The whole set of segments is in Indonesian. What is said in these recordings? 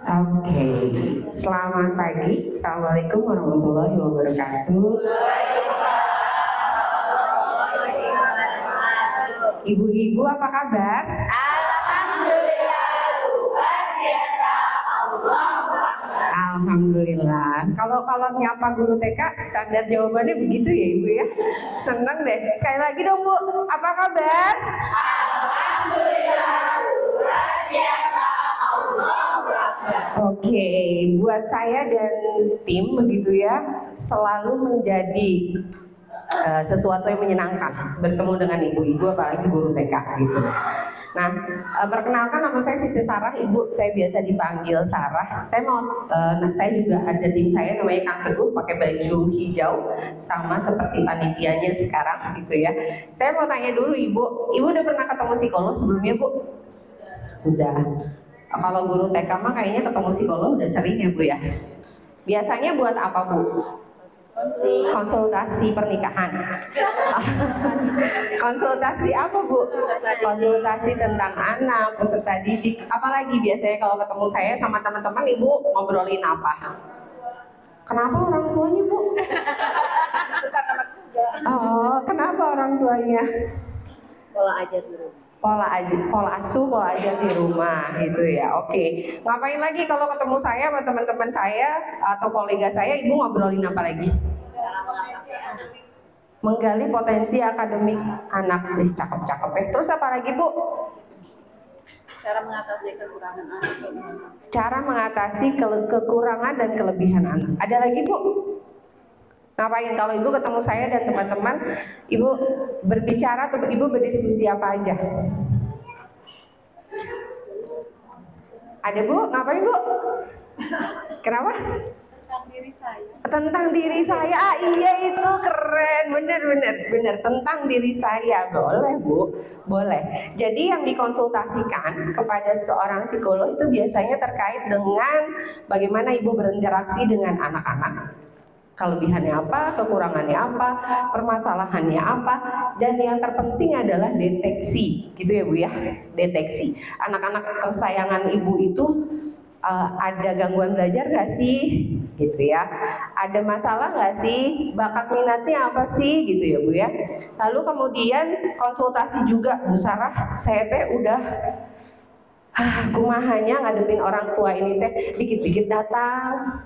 Oke, selamat pagi. Assalamualaikum warahmatullahi wabarakatuh. Ibu-ibu apa kabar? Alhamdulillah, luar biasa. Alhamdulillah. Kalau nyapa guru TK standar jawabannya begitu ya Ibu ya. Senang deh. Sekali lagi dong Bu, apa kabar? Alhamdulillah, luar biasa. Oke, buat saya dan tim begitu ya, selalu menjadi sesuatu yang menyenangkan bertemu dengan ibu-ibu apalagi guru TK gitu. Nah, perkenalkan nama saya Siti Sarah, Ibu saya biasa dipanggil Sarah. Saya juga ada tim saya namanya Kang Teguh pakai baju hijau sama seperti panitianya sekarang gitu ya. Saya mau tanya dulu Ibu udah pernah ketemu psikolog sebelumnya Bu? Sudah. Kalau guru TK mah kayaknya ketemu psikolog udah sering ya Bu ya. Biasanya buat apa Bu? Konsultasi pernikahan. Konsultasi apa Bu? Konsultasi tentang anak, peserta didik. Apalagi biasanya kalau ketemu saya sama teman-teman Ibu ngobrolin apa? Kenapa orang tuanya Bu? Oh, kenapa orang tuanya? Pola ajar di rumah gitu ya. Oke. Ngapain lagi kalau ketemu saya sama teman-teman saya atau kolega saya, Ibu ngobrolin apa lagi? Menggali potensi akademik anak. Cakep ya. Terus apa lagi Bu? Cara mengatasi kekurangan anak. Cara mengatasi kekurangan dan kelebihan anak. Ada lagi Bu? Ngapain kalau Ibu ketemu saya dan teman-teman, Ibu berbicara atau Ibu berdiskusi apa aja? Ada Bu? Ngapain Bu? Kenapa? Tentang diri saya. Ah, iya itu keren. Bener. Tentang diri saya. Boleh Bu, boleh. Jadi yang dikonsultasikan kepada seorang psikolog itu biasanya terkait dengan bagaimana Ibu berinteraksi dengan anak-anak. Kelebihannya apa, kekurangannya apa, permasalahannya apa, dan yang terpenting adalah deteksi, gitu ya Bu ya, deteksi. Anak-anak kesayangan Ibu itu ada gangguan belajar nggak sih, gitu ya? Ada masalah nggak sih? Bakat minatnya apa sih, gitu ya Bu ya? Lalu kemudian konsultasi juga, Bu Sarah, saya teh udah kumahanya ngadepin orang tua ini teh, dikit-dikit datang,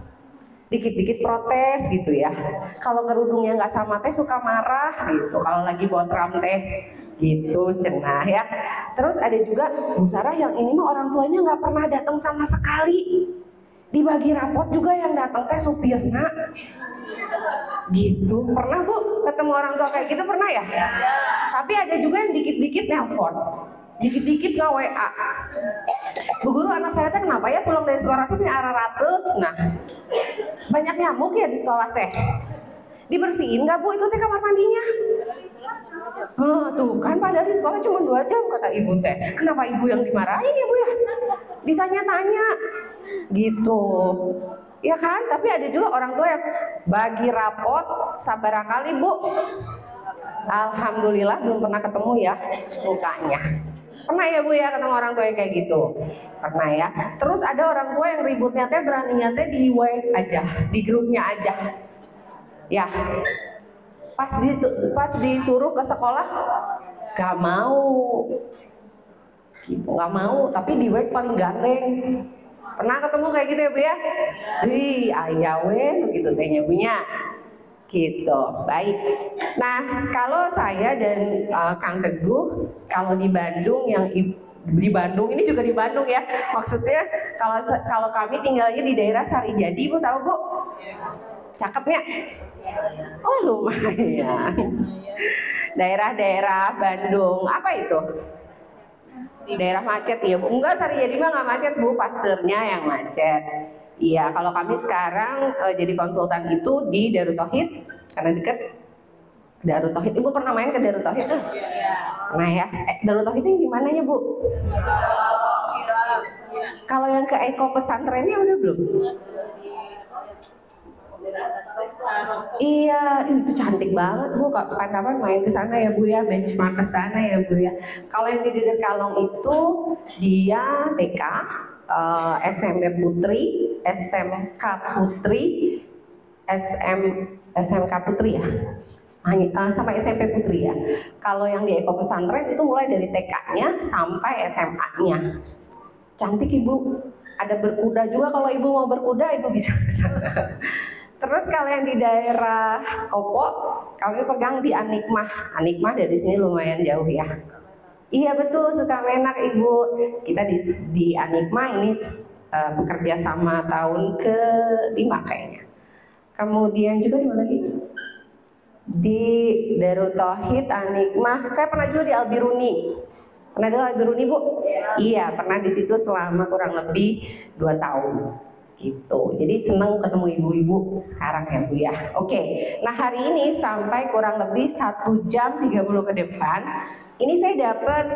dikit-dikit protes gitu ya. Kalau kerudungnya nggak sama teh suka marah gitu. Kalau lagi botram teh gitu cenah ya. Terus ada juga Bu Sarah yang ini mah orang tuanya nggak pernah datang sama sekali. Dibagi rapot juga yang datang teh supirna. Gitu. Pernah Bu ketemu orang tua kayak gitu pernah ya? Tapi ada juga yang dikit-dikit nelpon. Dikit-dikit nge-WA. Bu guru anak saya teh kenapa ya pulang dari sekolah teh punya arah ratut. Nah, banyak nyamuk ya di sekolah teh. Dibersihin nggak Bu itu teh kamar mandinya? Tuh kan padahal di sekolah cuma 2 jam kata ibu teh. Kenapa ibu yang dimarahin ya Bu ya? Ditanya-tanya gitu. Ya kan? Tapi ada juga orang tua yang bagi rapot sabar kali Bu. Alhamdulillah belum pernah ketemu ya mukanya. Pernah ya Bu ya ketemu orang tua yang kayak gitu? Pernah ya. Terus ada orang tua yang ributnya teh beraninya teh di WA aja, di grupnya aja. Ya. Pas disuruh ke sekolah gak mau. Gitu, gak mau, tapi di WA paling gandeng. Pernah ketemu kayak gitu ya Bu ya? Ayawen begitu tehnya punya. Gitu, baik. Nah, kalau saya dan Kang Teguh, kalau di Bandung di Bandung ini juga di Bandung ya. Maksudnya kalau kami tinggalnya di daerah Sarijadi, Bu tahu Bu? Cakepnya? Oh lumayan. Daerah-daerah Bandung, apa itu? Daerah macet ya Bu? Enggak, Sarijadi mah nggak macet Bu, Pasternya yang macet. Iya, kalau kami sekarang jadi konsultan itu di Darut Tauhid karena dekat Darut Tauhid. Ibu pernah main ke Darut Tauhid? Nah ya, Darut Tauhid yang gimana ya Bu? Kalau yang ke Eko pesantrennya udah belum? Iya, itu cantik banget Bu. Kapan-kapan main ke sana ya Bu ya, benchmark ke sana ya Bu ya. Kalau yang di Geger Kalong itu dia TK, SMP Putri, SMK Putri, SMK Putri ya. Sampai SMP Putri ya. Kalau yang di Eko Pesantren itu mulai dari TK-nya sampai SMA-nya. Cantik Ibu. Ada berkuda juga, kalau Ibu mau berkuda Ibu bisa ke sana. Terus kalau yang di daerah Kopo, kami pegang di Anikmah. Anikmah dari sini lumayan jauh ya. Iya betul, Sukamenak Ibu. Kita di Anikmah ini bekerja sama tahun ke-5 kayaknya. Kemudian juga di mana lagi? Di Darut Tauhid, Anikmah. Saya pernah juga di Albiruni. Pernah di Albiruni Bu? Iya, pernah di situ selama kurang lebih 2 tahun. Gitu. Jadi senang ketemu ibu-ibu sekarang ya Bu ya. Oke. Nah hari ini sampai kurang lebih 1 jam 30 ke depan, ini saya dapat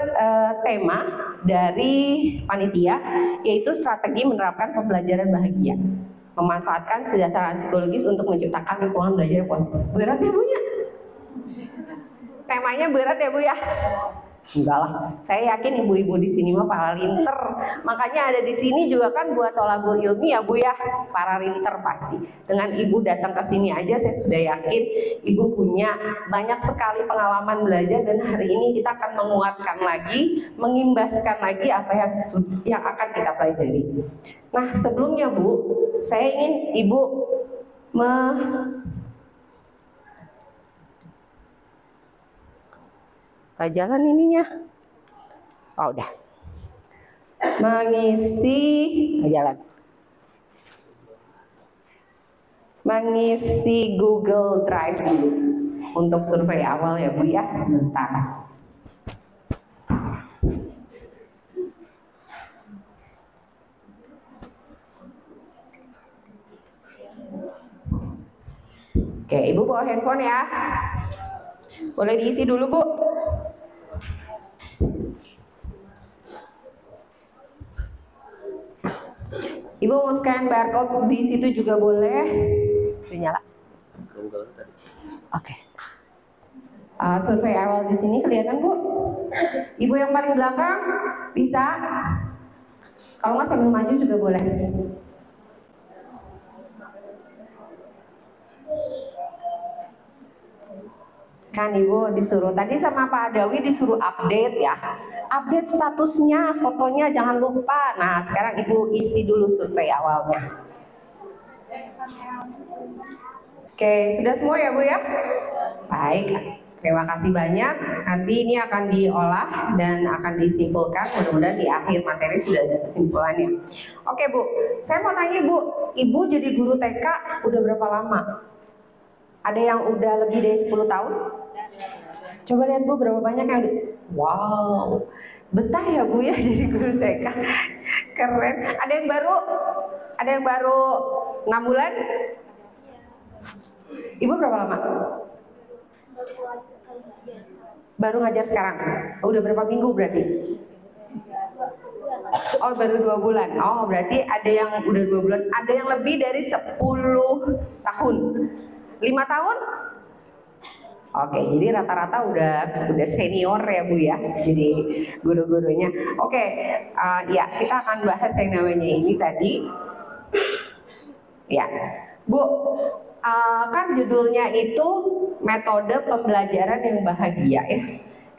tema dari panitia, yaitu strategi menerapkan pembelajaran bahagia, memanfaatkan kesejahteraan psikologis untuk menciptakan lingkungan belajar yang positif. Berat ya Bu ya? Temanya berat ya Bu ya? Enggak lah, saya yakin ibu-ibu di sini mah para linter. Makanya ada di sini juga kan buat tolabul ilmi ya Bu ya, para linter pasti. Dengan ibu datang ke sini aja saya sudah yakin ibu punya banyak sekali pengalaman belajar, dan hari ini kita akan menguatkan lagi, mengimbaskan lagi apa yang akan kita pelajari. Nah sebelumnya Bu, saya ingin ibu jalan ininya. Oh udah. Mengisi Google Drive dulu untuk survei awal ya Bu ya, sebentar. Oke, Ibu bawa handphone ya. Boleh diisi dulu Bu. Ibu mau scan barcode di situ juga boleh. Udah nyala. Oke. Survei awal di sini kelihatan Bu. Ibu yang paling belakang bisa. Kalau nggak sambil maju juga boleh. Kan Ibu disuruh tadi sama Pak Adawi disuruh update ya. Update statusnya, fotonya jangan lupa. Nah, sekarang Ibu isi dulu survei awalnya. Oke, sudah semua ya Bu ya? Baik, terima kasih banyak. Nanti ini akan diolah dan akan disimpulkan. Mudah-mudahan di akhir materi sudah ada kesimpulannya. Oke Bu, saya mau tanya Bu, Ibu jadi guru TK udah berapa lama? Ada yang udah lebih dari 10 tahun? Coba lihat Bu, berapa banyak yang wow, betah ya Bu ya jadi guru TK. Keren. Ada yang baru? Ada yang baru 6 bulan? Ibu berapa lama? Baru ngajar sekarang? Udah berapa minggu berarti? Oh baru 2 bulan. Oh berarti ada yang udah 2 bulan. Ada yang lebih dari 10 tahun. 5 tahun? Oke, jadi rata-rata udah senior ya Bu ya, jadi guru-gurunya. Oke, ya kita akan bahas yang namanya ini tadi. Ya, Bu, kan judulnya itu metode pembelajaran yang bahagia ya.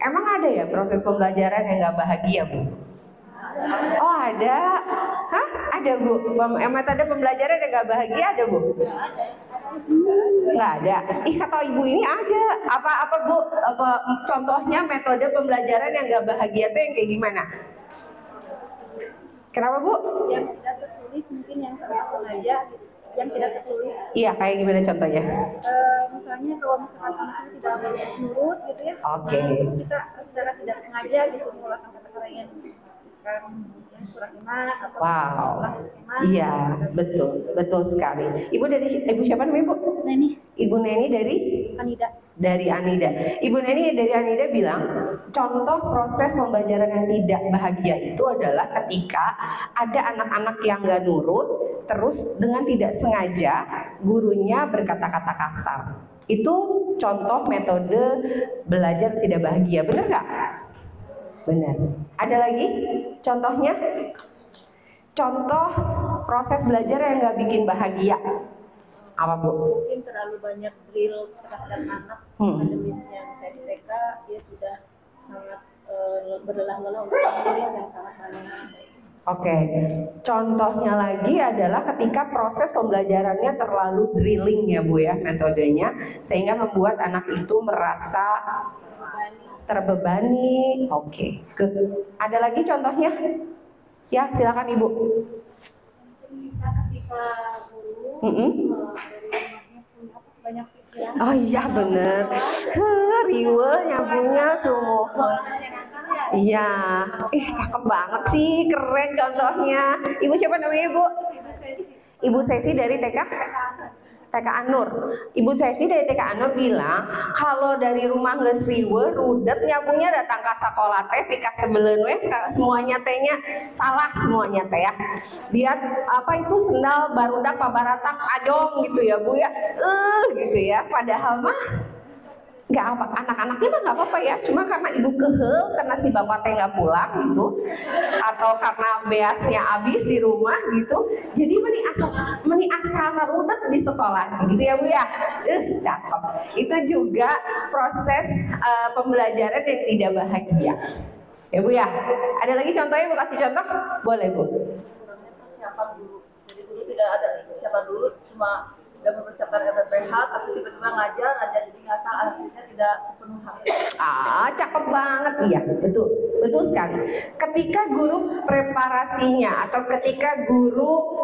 Emang ada ya proses pembelajaran yang nggak bahagia Bu? Oh ada, hah? Ada Bu, metode pembelajaran yang nggak bahagia ada Bu? Nggak ada. Ih kata Ibu ini ada. Apa Bu? Contohnya metode pembelajaran yang nggak bahagia itu yang kayak gimana? Kenapa Bu? Yang tidak tertulis mungkin yang tanpa sengaja, yang tidak tertulis. Iya kayak gimana contohnya? Misalnya kalau misalkan anak itu tidak nurut gitu ya. Oke. Terus kita secara tidak sengaja gitu menggunakan kata-kata yang merasakan kurang iman atau Wow. kurang iman. Iya, betul sekali. Ibu dari Ibu siapa namanya, Bu? Neni, Ibu Neni Anida. dari Anida. Ibu Neni dari Anida bilang, contoh proses pembelajaran yang tidak bahagia itu adalah ketika ada anak-anak yang nggak nurut, terus dengan tidak sengaja gurunya berkata-kata kasar. Itu contoh metode belajar tidak bahagia, benar nggak? Benar. Ada lagi contohnya? Contoh proses belajar yang nggak bikin bahagia. Apa, Bu? Mungkin terlalu banyak drill terhadap anak akademisnya. Misalnya di TK dia sudah sangat berlelah-lelah untuk menulis yang sangat banyak. Oke, contohnya lagi adalah ketika proses pembelajarannya terlalu drilling ya Bu ya metodenya, sehingga membuat anak itu merasa terbebani. Oke, ada lagi contohnya? Ya silakan Ibu. Ketika guru dari rumahnya punya banyak pikiran. Oh iya bener, riwe nyabunya sumuhun. Iya, cakep banget sih, keren contohnya. Ibu siapa namanya Ibu? Ibu Sesi dari TK Anur. Ibu Sesi dari TK Anur bilang kalau dari rumah geus riwe rudet nyabunya datang ke sekolah teh pika sebeleun we semuanya tehnya salah semuanya teh ya. Dia apa itu sendal barudak pabaratak ajong gitu ya Bu ya. Gitu ya. Padahal mah nggak apa, anak-anaknya mah nggak apa-apa ya, cuma karena ibu kehel karena si bapak teh nggak pulang gitu, atau karena beasnya habis di rumah gitu, jadi meni asal rudet di sekolah gitu ya Bu ya. Cakep. Itu juga proses pembelajaran yang tidak bahagia ya Bu ya. Ada lagi contohnya, Bu kasih contoh boleh Bu? Kurangnya persiapan dulu, jadi guru tidak ada persiapan dulu, cuma tidak mempersiapkan RPPH, tapi tiba-tiba ngajar jadi ngasal, akhirnya tidak sepenuh hak. Cakep banget, iya betul sekali. Ketika guru preparasinya atau ketika guru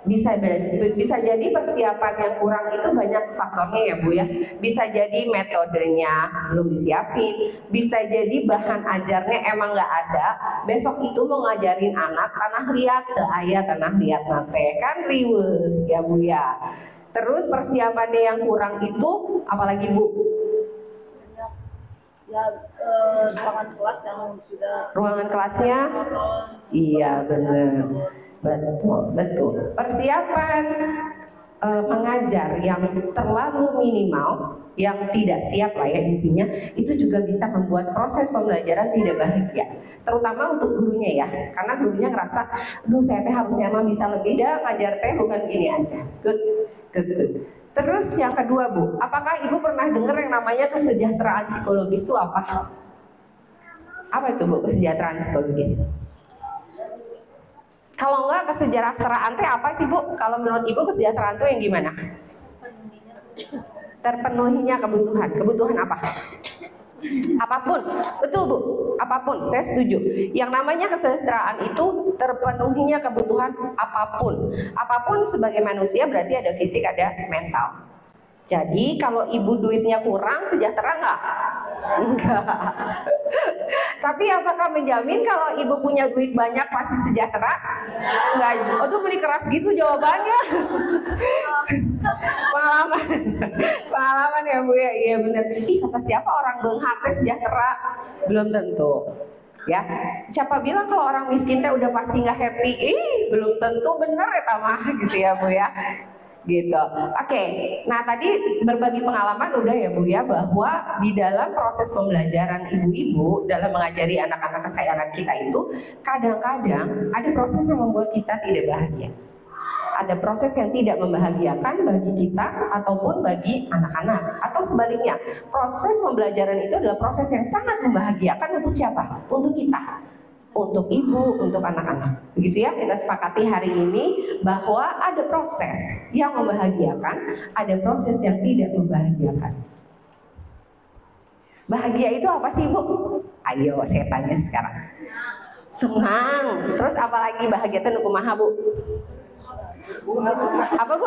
bisa jadi persiapan yang kurang itu banyak faktornya ya Bu ya. Bisa jadi metodenya belum disiapin, bisa jadi bahan ajarnya emang nggak ada. Besok itu mau ngajarin anak tanah liat teu aya tanah liat nate kan riweuh ya Bu ya. Terus persiapannya yang kurang itu apalagi Bu? Ruangan kelas yang sudah Ruangan kelasnya? Iya benar. Betul. Persiapan mengajar yang terlalu minimal, yang tidak siap lah ya intinya, itu juga bisa membuat proses pembelajaran tidak bahagia. Terutama untuk gurunya ya, karena gurunya ngerasa, aduh saya teh harusnya mah bisa lebih dah, ngajar teh bukan gini aja. Good. Terus yang kedua Bu, apakah Ibu pernah dengar yang namanya kesejahteraan psikologis itu apa? Apa itu Bu kesejahteraan psikologis? Kalau enggak kesejahteraan teh apa sih Bu? Kalau menurut Ibu kesejahteraan itu yang gimana? Terpenuhinya kebutuhan. Kebutuhan apa? Apapun. Betul Bu, apapun. Saya setuju. Yang namanya kesejahteraan itu terpenuhinya kebutuhan apapun. Apapun sebagai manusia berarti ada fisik, ada mental. Jadi kalau ibu duitnya kurang, sejahtera nggak? Enggak. Tapi apakah menjamin kalau ibu punya duit banyak pasti sejahtera? Enggak. Aduh, beli keras gitu jawabannya. Pengalaman ya Bu ya. Iya benar. Kata siapa orang beunghar teh sejahtera? Belum tentu. Ya, siapa bilang kalau orang miskin teh udah pasti nggak happy? Belum tentu, bener ya mah gitu ya Bu ya. Gitu. Oke. Nah, tadi berbagi pengalaman udah ya Bu ya, bahwa di dalam proses pembelajaran ibu-ibu dalam mengajari anak-anak kesayangan kita itu kadang-kadang ada proses yang membuat kita tidak bahagia. Ada proses yang tidak membahagiakan bagi kita ataupun bagi anak-anak, atau sebaliknya, proses pembelajaran itu adalah proses yang sangat membahagiakan untuk siapa? Untuk kita, untuk ibu, untuk anak-anak. Begitu ya, kita sepakati hari ini bahwa ada proses yang membahagiakan, ada proses yang tidak membahagiakan. Bahagia itu apa sih Bu? Ayo saya tanya sekarang. Senang. Terus apalagi bahagia itu kumaha Bu? Apa Bu?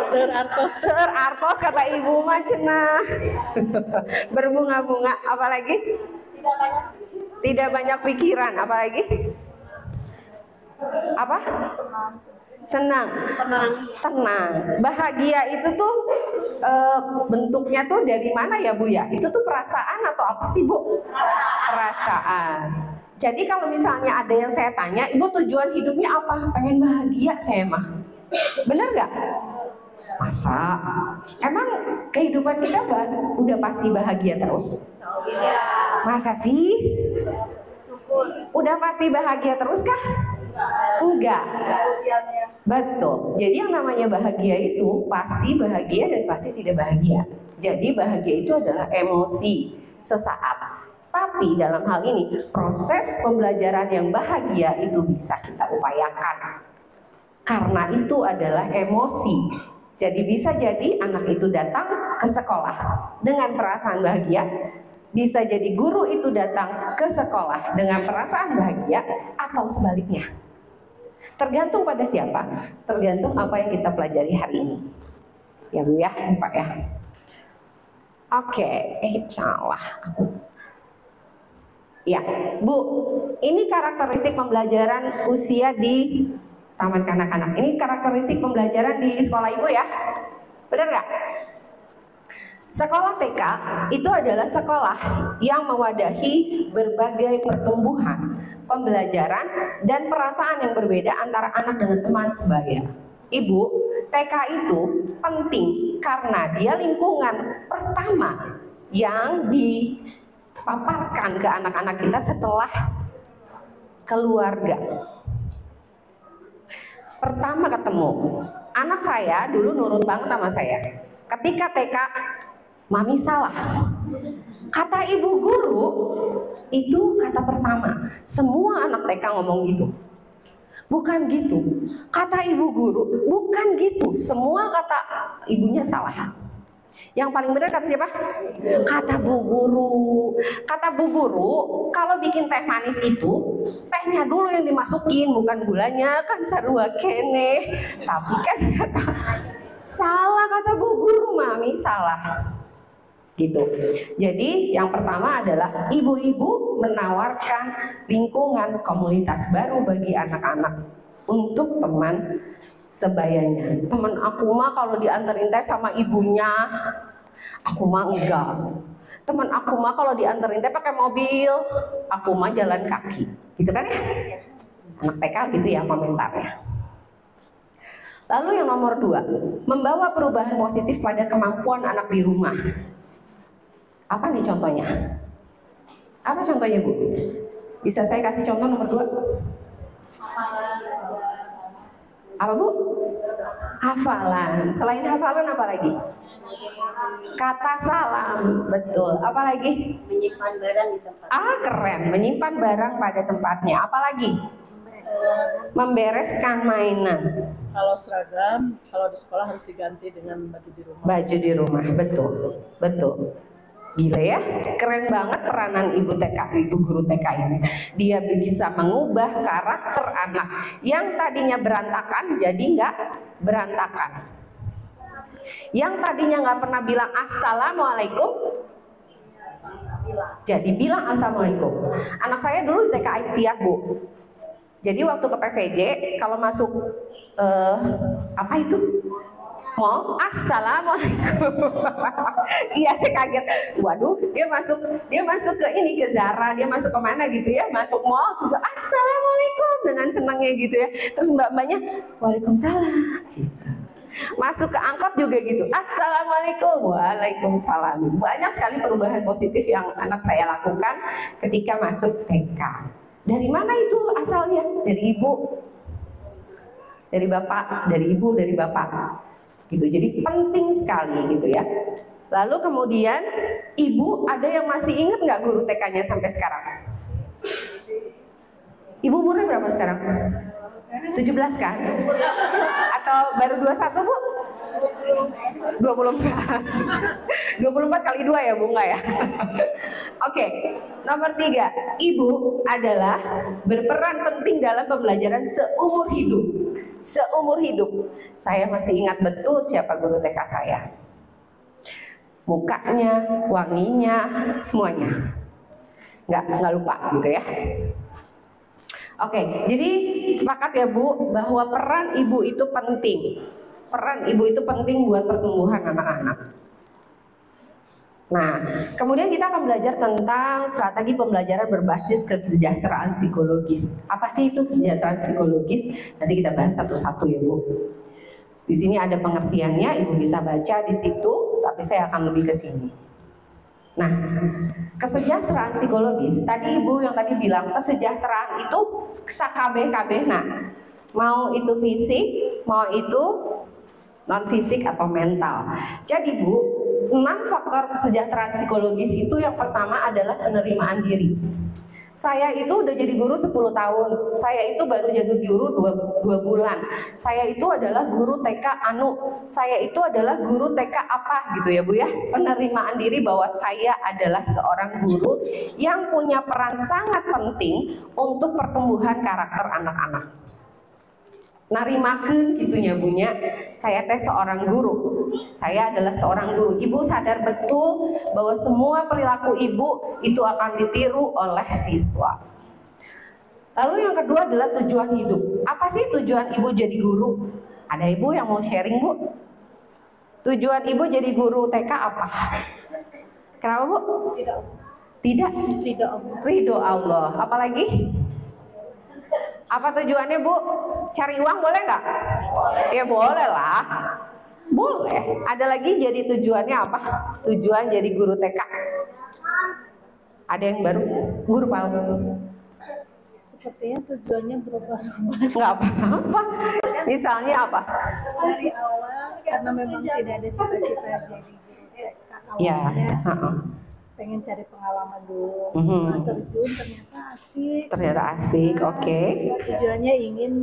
Seueur artos. Seueur artos kata ibu mah cenah. Berbunga-bunga. Apalagi? Tidak banyak pikiran, apalagi? Apa? Senang, tenang. Bahagia itu tuh bentuknya tuh dari mana ya Bu ya? Itu tuh perasaan atau apa sih Bu? Perasaan. Jadi kalau misalnya ada yang saya tanya, Ibu tujuan hidupnya apa? Pengen bahagia saya mah. Bener gak? Masa? Emang kehidupan kita udah pasti bahagia terus? Masa sih? Udah pasti bahagia terus kah? Enggak. Betul. Jadi yang namanya bahagia itu pasti bahagia dan pasti tidak bahagia. Jadi bahagia itu adalah emosi sesaat. Tapi dalam hal ini proses pembelajaran yang bahagia itu bisa kita upayakan. Karena itu adalah emosi. Jadi bisa jadi anak itu datang ke sekolah dengan perasaan bahagia. Bisa jadi guru itu datang ke sekolah dengan perasaan bahagia atau sebaliknya. Tergantung pada siapa, tergantung apa yang kita pelajari hari ini. Ya Bu ya, Pak ya. Oke, salah. Ya, Bu, ini karakteristik pembelajaran usia di taman kanak-kanak. Ini karakteristik pembelajaran di sekolah Ibu ya. Benar nggak? Sekolah TK itu adalah sekolah yang mewadahi berbagai pertumbuhan, pembelajaran, dan perasaan yang berbeda antara anak dengan teman sebaya. Ibu, TK itu penting karena dia lingkungan pertama yang dipaparkan ke anak-anak kita setelah keluarga. Pertama ketemu, anak saya dulu nurut banget sama saya. Ketika TK, Mami salah. Kata ibu guru, itu kata pertama. Semua anak TK ngomong gitu. Bukan gitu. Kata ibu guru, bukan gitu. Semua kata ibunya salah. Yang paling benar kata siapa? Kata bu guru. Kata bu guru, kalau bikin teh manis itu, tehnya dulu yang dimasukin, bukan gulanya. Kan sarua kene. Tapi kan kata salah, kata bu guru, Mami salah. Gitu. Jadi yang pertama adalah ibu-ibu menawarkan lingkungan komunitas baru bagi anak-anak untuk teman sebayanya. Teman aku mah kalau dianterin teh sama ibunya, aku mah enggak. Teman aku mah kalau dianterin teh pakai mobil, aku mah jalan kaki. Gitu kan ya? Anak TK gitu ya komentarnya. Lalu yang nomor 2, membawa perubahan positif pada kemampuan anak di rumah. Apa nih contohnya? Apa contohnya Bu? Bisa saya kasih contoh nomor 2? Apa Bu? Hafalan. Selain hafalan apa lagi? Kata salam. Betul. Apa lagi? Menyimpan barang di tempat. Keren. Menyimpan barang pada tempatnya. Apa lagi? Membereskan mainan. Kalau seragam, kalau di sekolah harus diganti dengan baju di rumah. Baju di rumah. Betul. Betul. Gila ya, keren banget peranan ibu guru TK ini. Dia bisa mengubah karakter anak yang tadinya berantakan jadi nggak berantakan. Yang tadinya nggak pernah bilang assalamualaikum, jadi bilang assalamualaikum. Anak saya dulu di TK Aisyah Bu. Jadi waktu ke PVJ kalau masuk apa itu? Mau assalamualaikum. Iya saya kaget. Waduh, dia masuk ke ini, ke Zara, dia masuk ke mana gitu ya, masuk mall juga assalamualaikum dengan senangnya gitu ya. Terus mbak-mbaknya waalaikumsalam. Gitu. Masuk ke angkot juga gitu, assalamualaikum, waalaikumsalam. Banyak sekali perubahan positif yang anak saya lakukan ketika masuk TK. Dari mana itu asalnya? Dari ibu, dari bapak, dari ibu, dari bapak. Gitu. Jadi penting sekali gitu ya. Lalu kemudian ibu ada yang masih ingat nggak guru TK-nya sampai sekarang? Ibu umurnya berapa sekarang? 17 kan? Atau baru 21 Bu? 24 kali 2 ya Bu, nggak ya? Oke, nomor 3, ibu adalah berperan penting dalam pembelajaran seumur hidup. Seumur hidup. Saya masih ingat betul siapa guru TK saya. Mukanya, wanginya, semuanya. nggak lupa gitu ya. Oke, jadi sepakat ya Bu bahwa peran ibu itu penting. Peran ibu itu penting buat pertumbuhan anak-anak. Nah, kemudian kita akan belajar tentang strategi pembelajaran berbasis kesejahteraan psikologis. Apa sih itu kesejahteraan psikologis? Nanti kita bahas satu-satu ya Bu. Di sini ada pengertiannya, Ibu bisa baca di situ, tapi saya akan lebih ke sini. Nah, kesejahteraan psikologis, tadi Ibu yang tadi bilang kesejahteraan itu sakabeh-kabehna. Mau itu fisik, mau itu non fisik atau mental. Jadi Bu, 6 faktor kesejahteraan psikologis itu yang pertama adalah penerimaan diri. Saya itu udah jadi guru 10 tahun. Saya itu baru jadi guru 2 bulan. Saya itu adalah guru TK anu. Saya itu adalah guru TK apa gitu ya Bu ya. Penerimaan diri bahwa saya adalah seorang guru yang punya peran sangat penting untuk pertumbuhan karakter anak-anak. Narimakeun gitunya bunya, saya teh seorang guru. Saya adalah seorang guru. Ibu sadar betul bahwa semua perilaku ibu itu akan ditiru oleh siswa. Lalu yang kedua adalah tujuan hidup. Apa sih tujuan ibu jadi guru? Ada ibu yang mau sharing Bu? Tujuan ibu jadi guru TK apa? Kenapa Bu? Tidak. Ridho Allah. Apalagi? Apa tujuannya Bu? Cari uang boleh nggak? Ya boleh lah. Boleh. Ada lagi jadi tujuannya apa? Tujuan jadi guru TK. Ada yang baru? Guru PAUD? Sepertinya tujuannya berubah. Nggak apa-apa. Misalnya apa? Dari awal karena memang tidak ada cita-cita jadi guru TK. Ya. Awalnya pengen cari pengalaman dulu. Setelah terjun ternyata asik. Ternyata asik. Oke. Tujuannya ingin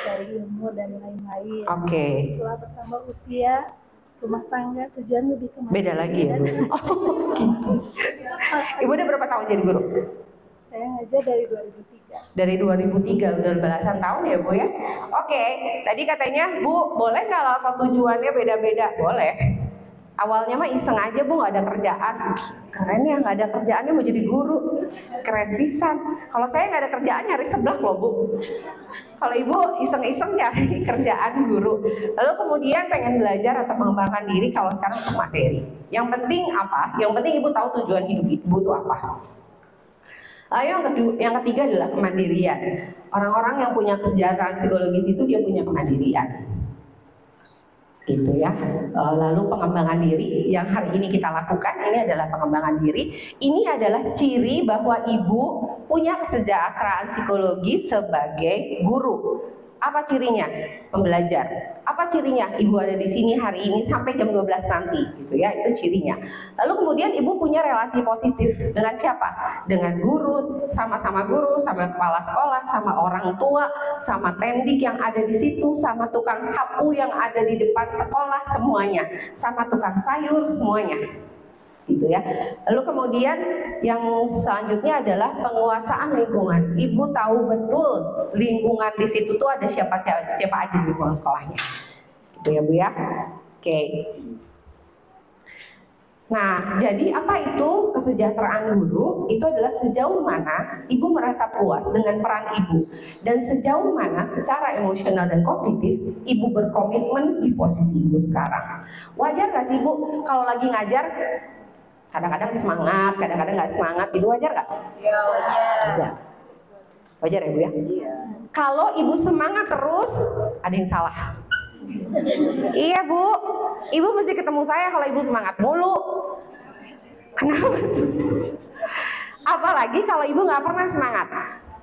cari ilmu dan lain-lain. Oke. Setelah bertambah usia, rumah tangga, tujuan lebih kemana? Beda lagi ya Bu? Oh, gitu. Ibu udah berapa tahun jadi guru? Saya ngajar dari 2003. Dari 2003, udah belasan tahun ya Bu ya. Oke, tadi katanya Bu, boleh nggak kalau tujuannya beda-beda? Boleh. Awalnya mah iseng aja Bu, nggak ada kerjaan. Keren ya, nggak ada kerjaannya mau jadi guru. Keren pisan. Kalau saya nggak ada kerjaan nyari seblak loh Bu. Kalau Ibu iseng-iseng cari kerjaan guru. Lalu kemudian pengen belajar atau mengembangkan diri, kalau sekarang untuk materi. Yang penting apa? Yang penting Ibu tahu tujuan hidup Ibu itu apa. Lalu yang ketiga adalah kemandirian. Orang-orang yang punya kesejahteraan psikologis itu dia punya kemandirian. Gitu ya. Lalu pengembangan diri yang hari ini kita lakukan ini adalah pengembangan diri. Ini adalah ciri bahwa ibu punya kesejahteraan psikologis sebagai guru. Apa cirinya? Pembelajar. Apa cirinya? Ibu ada di sini hari ini sampai jam 12 nanti, gitu ya. Itu cirinya. Lalu kemudian ibu punya relasi positif dengan siapa? Dengan guru, sama-sama guru, sama kepala sekolah, sama orang tua, sama tendik yang ada di situ, sama tukang sapu yang ada di depan sekolah, semuanya, sama tukang sayur, semuanya. Gitu ya. Lalu kemudian yang selanjutnya adalah penguasaan lingkungan. Ibu tahu betul lingkungan di situ tuh ada siapa aja di lingkungan sekolahnya. Gitu ya Bu ya. Oke. Nah, jadi apa itu kesejahteraan guru? Itu adalah sejauh mana ibu merasa puas dengan peran ibu, dan sejauh mana secara emosional dan kognitif ibu berkomitmen di posisi ibu sekarang. Wajar gak sih Bu kalau lagi ngajar kadang-kadang semangat, kadang-kadang nggak semangat, itu wajar nggak? Ya wajar. Wajar ya Bu ya? Iya. Kalau ibu semangat terus, ada yang salah. Iya Bu, ibu mesti ketemu saya kalau ibu semangat mulu. Kenapa tuh? Apalagi kalau ibu nggak pernah semangat.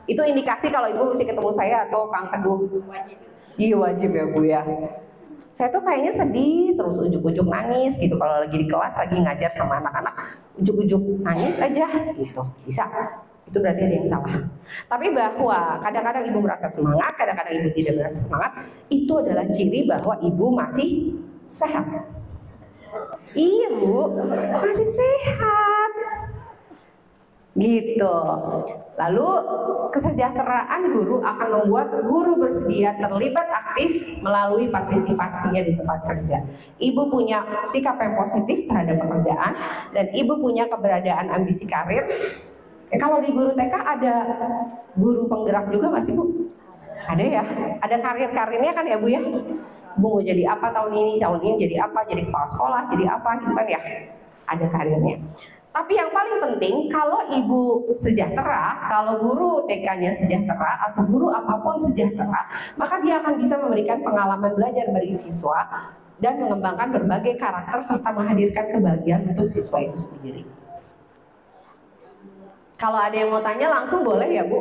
Itu indikasi kalau ibu mesti ketemu saya atau Kang Teguh. Iya wajib ya Bu ya. Saya tuh kayaknya sedih terus, ujuk-ujuk nangis gitu kalau lagi di kelas lagi ngajar sama anak-anak, ujuk-ujuk nangis aja gitu, bisa. Itu berarti ada yang salah. Tapi bahwa kadang-kadang ibu merasa semangat, kadang-kadang ibu tidak merasa semangat, itu adalah ciri bahwa ibu masih sehat. Iya Bu, masih sehat. Gitu. Lalu kesejahteraan guru akan membuat guru bersedia terlibat aktif melalui partisipasinya di tempat kerja. Ibu punya sikap yang positif terhadap pekerjaan dan ibu punya keberadaan ambisi karir. Kalau di guru TK ada guru penggerak juga nggak sih Bu? Ada ya, ada karir-karirnya kan ya Bu ya. Bu mau jadi apa tahun ini jadi apa, jadi kepala sekolah, jadi apa gitu kan ya. Ada karirnya. Tapi yang paling penting, kalau ibu sejahtera, kalau guru TK-nya sejahtera atau guru apapun sejahtera, maka dia akan bisa memberikan pengalaman belajar bagi siswa dan mengembangkan berbagai karakter serta menghadirkan kebahagiaan untuk siswa itu sendiri. Kalau ada yang mau tanya langsung boleh ya Bu?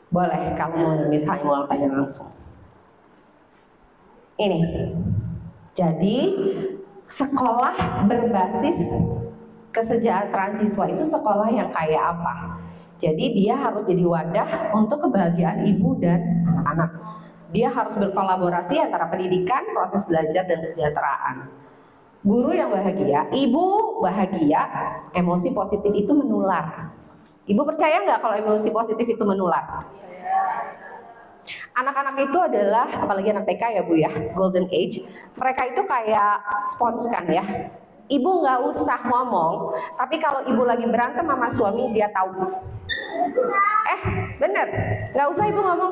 Boleh, kalau misalnya mau tanya langsung. Ini, jadi sekolah berbasis kesejahteraan siswa itu sekolah yang kayak apa? Jadi dia harus jadi wadah untuk kebahagiaan ibu dan anak. Dia harus berkolaborasi antara pendidikan, proses belajar, dan kesejahteraan. Guru yang bahagia, ibu bahagia, emosi positif itu menular. Ibu percaya nggak kalau emosi positif itu menular? Anak-anak itu adalah, apalagi anak TK ya Bu ya, golden age. Mereka itu kayak spons kan ya. Ibu nggak usah ngomong, tapi kalau ibu lagi berantem sama suami dia tahu. Bener, nggak usah ibu ngomong,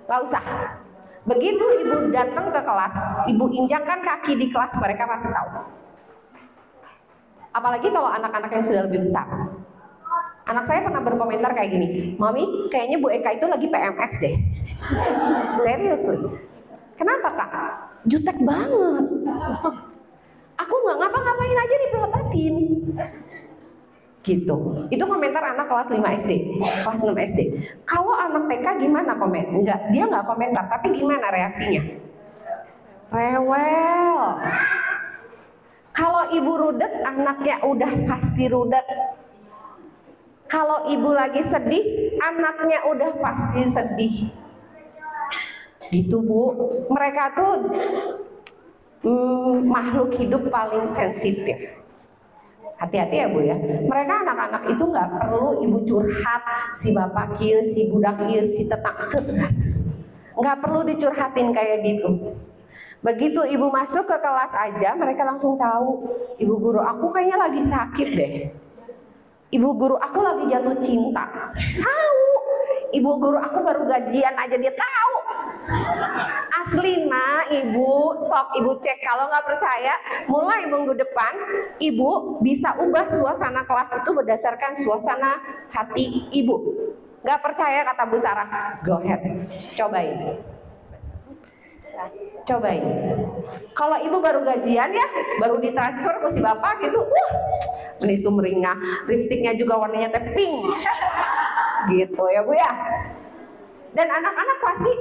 nggak usah. Begitu ibu datang ke kelas, ibu injakkan kaki di kelas, mereka pasti tahu. Apalagi kalau anak-anak yang sudah lebih besar. Anak saya pernah berkomentar kayak gini, Mami, kayaknya Bu Eka itu lagi PMS deh. Serius, kenapa Kak? Jutek banget. Aku nggak ngapa-ngapain aja dipelototin. Gitu. Itu komentar anak kelas 5 SD, kelas 6 SD. Kalau anak TK gimana komen? Enggak, dia nggak komentar, tapi gimana reaksinya? Rewel. Kalau ibu rudet, anaknya udah pasti rudet. Kalau ibu lagi sedih, anaknya udah pasti sedih. Gitu Bu. Mereka tuh makhluk hidup paling sensitif. Hati-hati ya Bu ya. Mereka anak-anak itu nggak perlu ibu curhat, si bapak kieu, si budak kieu, si tetangga. Nggak perlu dicurhatin kayak gitu. Begitu ibu masuk ke kelas aja, mereka langsung tahu, ibu guru aku kayaknya lagi sakit deh. Ibu guru aku lagi jatuh cinta. Tahu. Ibu guru aku baru gajian aja dia tahu. Aslina ibu, sok ibu cek. Kalau nggak percaya, mulai minggu depan ibu bisa ubah suasana kelas itu berdasarkan suasana hati ibu. Nggak percaya kata Bu Sarah, go ahead, cobain. Cobain. Kalau ibu baru gajian ya, baru ditransfer ke si bapak gitu, ini sumringah, lipstiknya juga warnanya teh pink, gitu ya Bu ya. Dan anak-anak pasti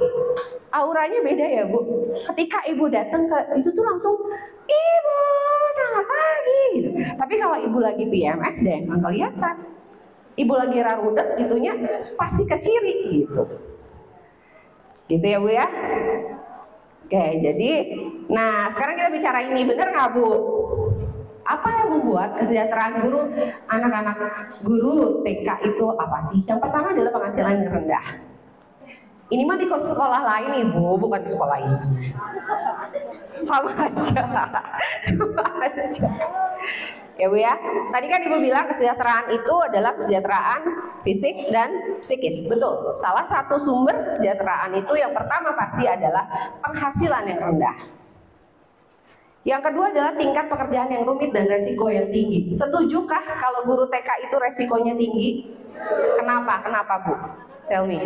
auranya beda ya Bu. Ketika ibu datang ke itu tuh langsung, ibu selamat pagi gitu. Tapi kalau ibu lagi PMS deh, nggak kelihatan. Ibu lagi rarudet gitunya, pasti keciri gitu. Gitu ya Bu ya. Oke, jadi, nah sekarang kita bicara ini, bener nggak Bu? Apa yang membuat kesejahteraan guru, anak-anak guru TK itu apa sih? Yang pertama adalah penghasilan yang rendah. Ini mah di sekolah lain Ibu, bukan di sekolah ini. Sama aja, sama aja. Ya Bu ya, tadi kan Ibu bilang kesejahteraan itu adalah kesejahteraan fisik dan psikis, betul. Salah satu sumber kesejahteraan itu yang pertama pasti adalah penghasilan yang rendah. Yang kedua adalah tingkat pekerjaan yang rumit dan resiko yang tinggi. Setujukah kalau guru TK itu resikonya tinggi? Kenapa? Kenapa Bu? Tell me.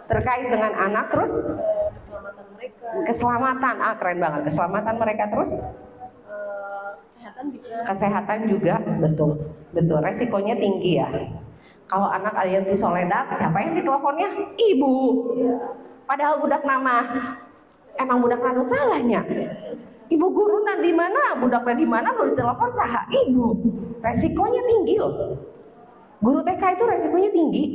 Terkait dengan anak terus? Keselamatan mereka. Keselamatan, keren banget. Keselamatan mereka terus? Kesehatan juga, betul, betul. Resikonya tinggi ya. Kalau anak ada yang disoledad, siapa yang diteleponnya? Ibu. Padahal budak nama, emang budak nanu salahnya. Ibu guru di mana, budaknya di mana, mau ditelepon saha ibu. Resikonya tinggi loh. Guru TK itu resikonya tinggi.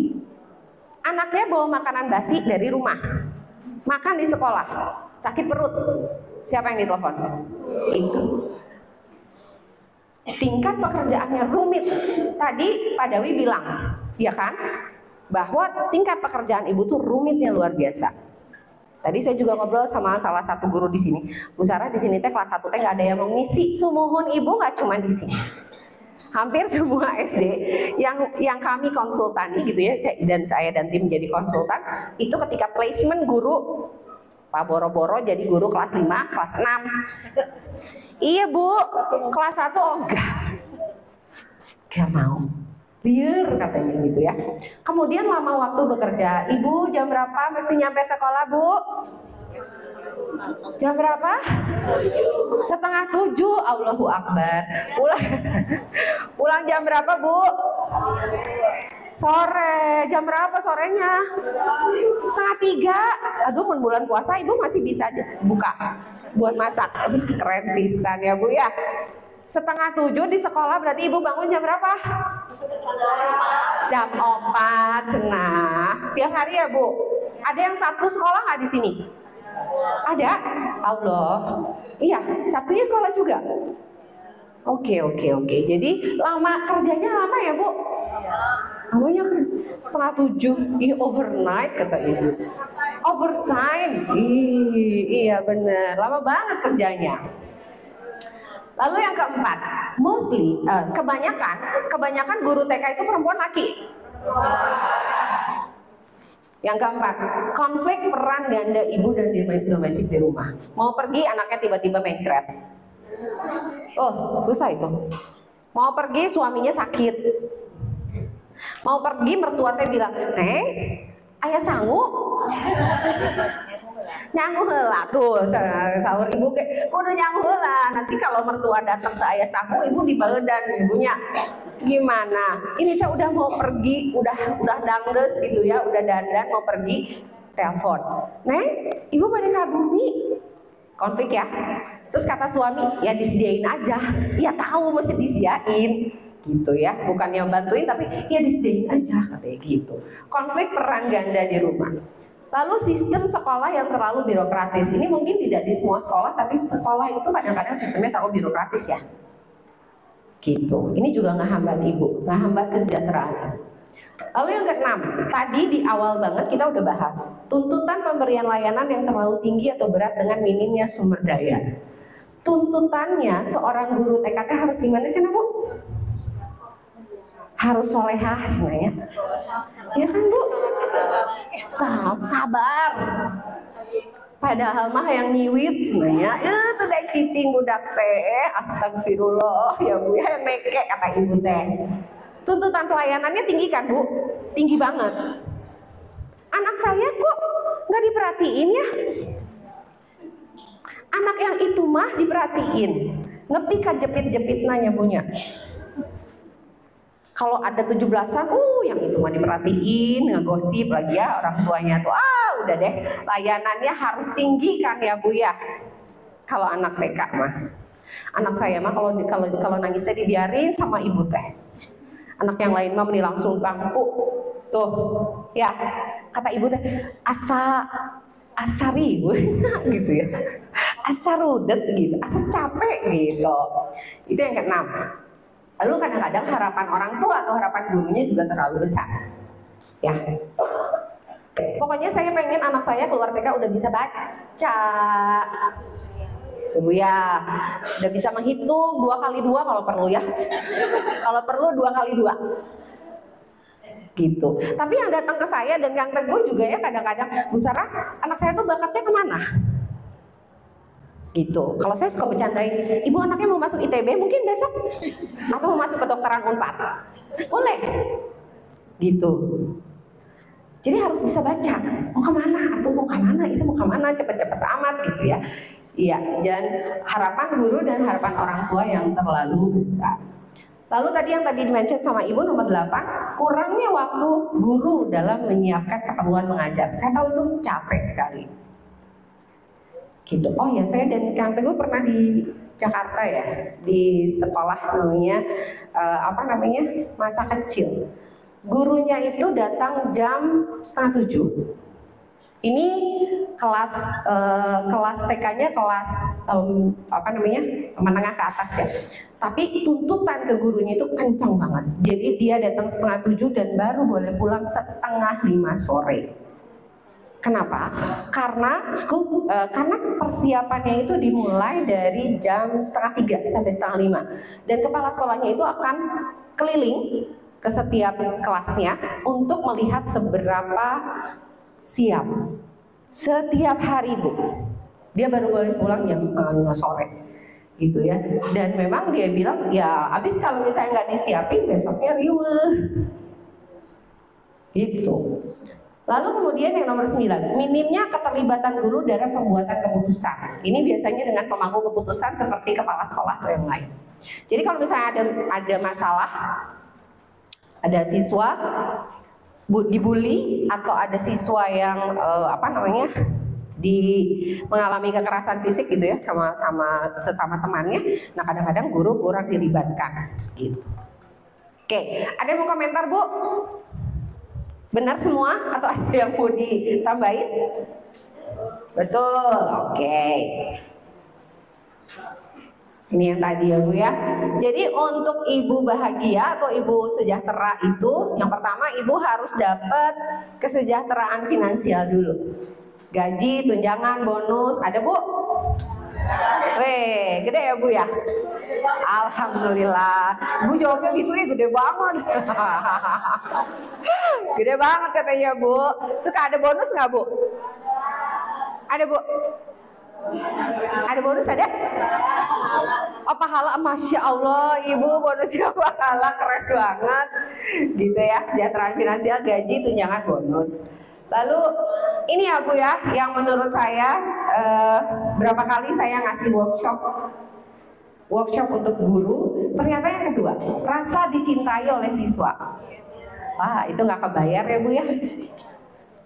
Anaknya bawa makanan basi dari rumah, makan di sekolah, sakit perut. Siapa yang ditelepon? Ibu. tingkat pekerjaannya rumit. Tadi Pak Dawi bilang, ya kan, bahwa tingkat pekerjaan ibu tuh rumitnya luar biasa. Tadi saya juga ngobrol sama salah satu guru di sini. Bu Sarah, di sini teh kelas 1 teh nggak ada yang mau ngisi. Sumuhun ibu nggak cuma di sini. Hampir semua SD yang kami konsultani gitu ya, saya dan tim jadi konsultan, itu ketika placement guru, Pak boro-boro jadi guru kelas 5, kelas 6. Iya Bu, kelas 1 enggak. Gak mau. Liar katanya gitu ya. Kemudian lama waktu bekerja. Ibu jam berapa mesti nyampe sekolah Bu? Jam berapa? 6:30. Allahu Akbar. Pulang jam berapa Bu? Sore. Jam berapa sorenya? 2:30. Aduh, mun bulan puasa ibu masih bisa buka buat masak. Aduh, keren pisan ya Bu ya. 6:30 di sekolah, berarti ibu bangun jam berapa? Jam 4. Cenah. Tiap hari ya Bu? Ada yang Sabtu sekolah nggak di sini? Ada? Allah. Iya, Sabtunya sekolah juga. Oke. Jadi kerjanya lama ya Bu? Lamanya 6:30. Ih, overnight kata ibu. Overtime. Iya bener. Lama banget kerjanya. Lalu yang keempat, mostly kebanyakan guru TK itu perempuan laki. Yang keempat, konflik peran ganda ibu dan domestik di rumah. Mau pergi anaknya tiba-tiba mencret. Oh, susah itu. Mau pergi suaminya sakit. Mau pergi mertua teh bilang, "Neng, aya sangu?" Nyangu heula tuh sahur ibu ke kudu nyangu heula. Nanti kalau mertua datang ke aya sangu, ibu dibaeudan ibunya. Gimana? Ini teh udah mau pergi, udah dangges gitu ya, udah dandan mau pergi, telepon. "Neng, ibu balik ke bumi." Konflik ya. Terus kata suami, "Ya disediain aja." Ya tahu mesti disediain. Gitu ya, bukannya bantuin tapi ya disediain aja katanya gitu. Konflik peran ganda di rumah. Lalu sistem sekolah yang terlalu birokratis. Ini mungkin tidak di semua sekolah, tapi sekolah itu kadang-kadang sistemnya terlalu birokratis ya. Gitu. Ini juga ngehambat ibu, ngehambat kesejahteraan. Lalu yang keenam, tadi di awal banget kita udah bahas tuntutan pemberian layanan yang terlalu tinggi atau berat dengan minimnya sumber daya. Tuntutannya seorang guru TKT harus gimana Cina Bu? Harus solehah sebenarnya, ya kan Bu? Sabar. Padahal mah yang nyiwit sebenarnya itu deh cicing budak teh. Astagfirullah ya Bu ya, meke kata ibu teh. Tuntutan pelayanannya tinggi kan Bu? Tinggi banget. Anak saya kok nggak diperhatiin ya? Anak yang itu mah diperhatiin. Nepi ka jepit-jepit nanya punya. Kalau ada 17-an, yang itu mah diperhatiin, ngegosip lagi ya orang tuanya tuh. Udah deh, layanannya harus tinggi kan ya Bu ya. Kalau anak TK mah, anak saya mah kalau nangisnya dibiarin sama ibu teh. Anak yang lain mah meni langsung bangku. Tuh, ya kata ibu teh, asari Bu, gitu ya. Asa rudet gitu, asa capek gitu. Itu yang keenam. Lalu kadang-kadang harapan orang tua atau harapan gurunya juga terlalu besar. Ya. Pokoknya saya pengen anak saya keluar TK udah bisa baca. Ya, udah bisa menghitung 2x2 kalau perlu ya. Kalau perlu 2x2. Gitu. Tapi yang datang ke saya dan Kang Teguh juga ya kadang-kadang, "Bu Sarah, anak saya tuh bakatnya kemana?" Gitu. Kalau saya suka bercandain, "Ibu anaknya mau masuk ITB mungkin besok, atau mau masuk kedokteran Unpad, boleh." Gitu. Jadi harus bisa baca, mau kemana atau mau kemana, itu mau kemana, cepet-cepet amat gitu ya. Iya, dan harapan guru dan harapan orang tua yang terlalu besar. Lalu tadi yang di-mention sama Ibu nomor 8, kurangnya waktu guru dalam menyiapkan keperluan mengajar. Saya tahu itu capek sekali. Gitu. Oh ya, saya dan Kang Teguh pernah di Jakarta ya, di sekolah namanya masa kecil. Gurunya itu datang jam 6:30. Ini kelas TK-nya kelas menengah ke atas ya. Tapi tuntutan ke gurunya itu kencang banget. Jadi dia datang 6:30 dan baru boleh pulang 4:30 sore. Kenapa? Karena karena persiapannya itu dimulai dari jam 2:30 sampai 4:30 dan kepala sekolahnya itu akan keliling ke setiap kelasnya untuk melihat seberapa siap. Setiap hari Bu, dia baru boleh pulang jam 4:30 sore, gitu ya. Dan memang dia bilang ya, abis kalau misalnya nggak disiapin besoknya riweuh, gitu. Lalu kemudian yang nomor 9, minimnya keterlibatan guru dalam pembuatan keputusan. Ini biasanya dengan pemangku keputusan seperti kepala sekolah atau yang lain. Jadi kalau misalnya ada masalah, ada siswa dibully atau ada siswa yang mengalami kekerasan fisik gitu ya sesama temannya. Nah kadang-kadang guru kurang dilibatkan gitu. Oke, ada yang mau komentar Bu? Benar semua atau ada yang mau ditambahin? Betul, oke. Ini yang tadi ya Bu ya. Jadi untuk ibu bahagia atau ibu sejahtera itu, yang pertama ibu harus dapat kesejahteraan finansial dulu. Gaji, tunjangan, bonus, ada Bu? Weh, gede ya Bu ya? Alhamdulillah. Bu jawabnya gitu ya, gede banget. Gede banget katanya Bu. Suka ada bonus nggak Bu? Ada Bu? Ada bonus ada? Oh pahala, Masya Allah Ibu bonusnya pahala, keren banget. Gitu ya, kesejahteraan finansial, gaji, tunjangan, bonus. Lalu ini ya Bu ya, yang menurut saya berapa kali saya ngasih workshop untuk guru, ternyata yang kedua, rasa dicintai oleh siswa. Wah itu nggak kebayar ya Bu ya,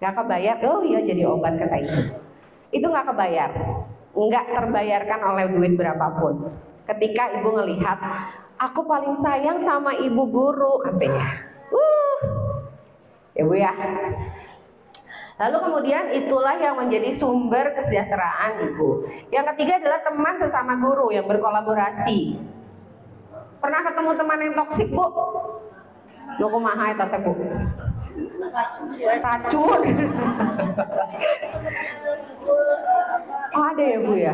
nggak kebayar. Oh iya jadi obat kata Ibu. Itu nggak kebayar, nggak terbayarkan oleh duit berapapun. Ketika Ibu ngelihat, aku paling sayang sama Ibu guru katanya. Ya Bu ya. Lalu kemudian itulah yang menjadi sumber kesejahteraan Ibu. Yang ketiga adalah teman sesama guru yang berkolaborasi. Pernah ketemu teman yang toksik Bu? Lu kumaha eta teh Bu? Racun. Oh ada ya Bu ya?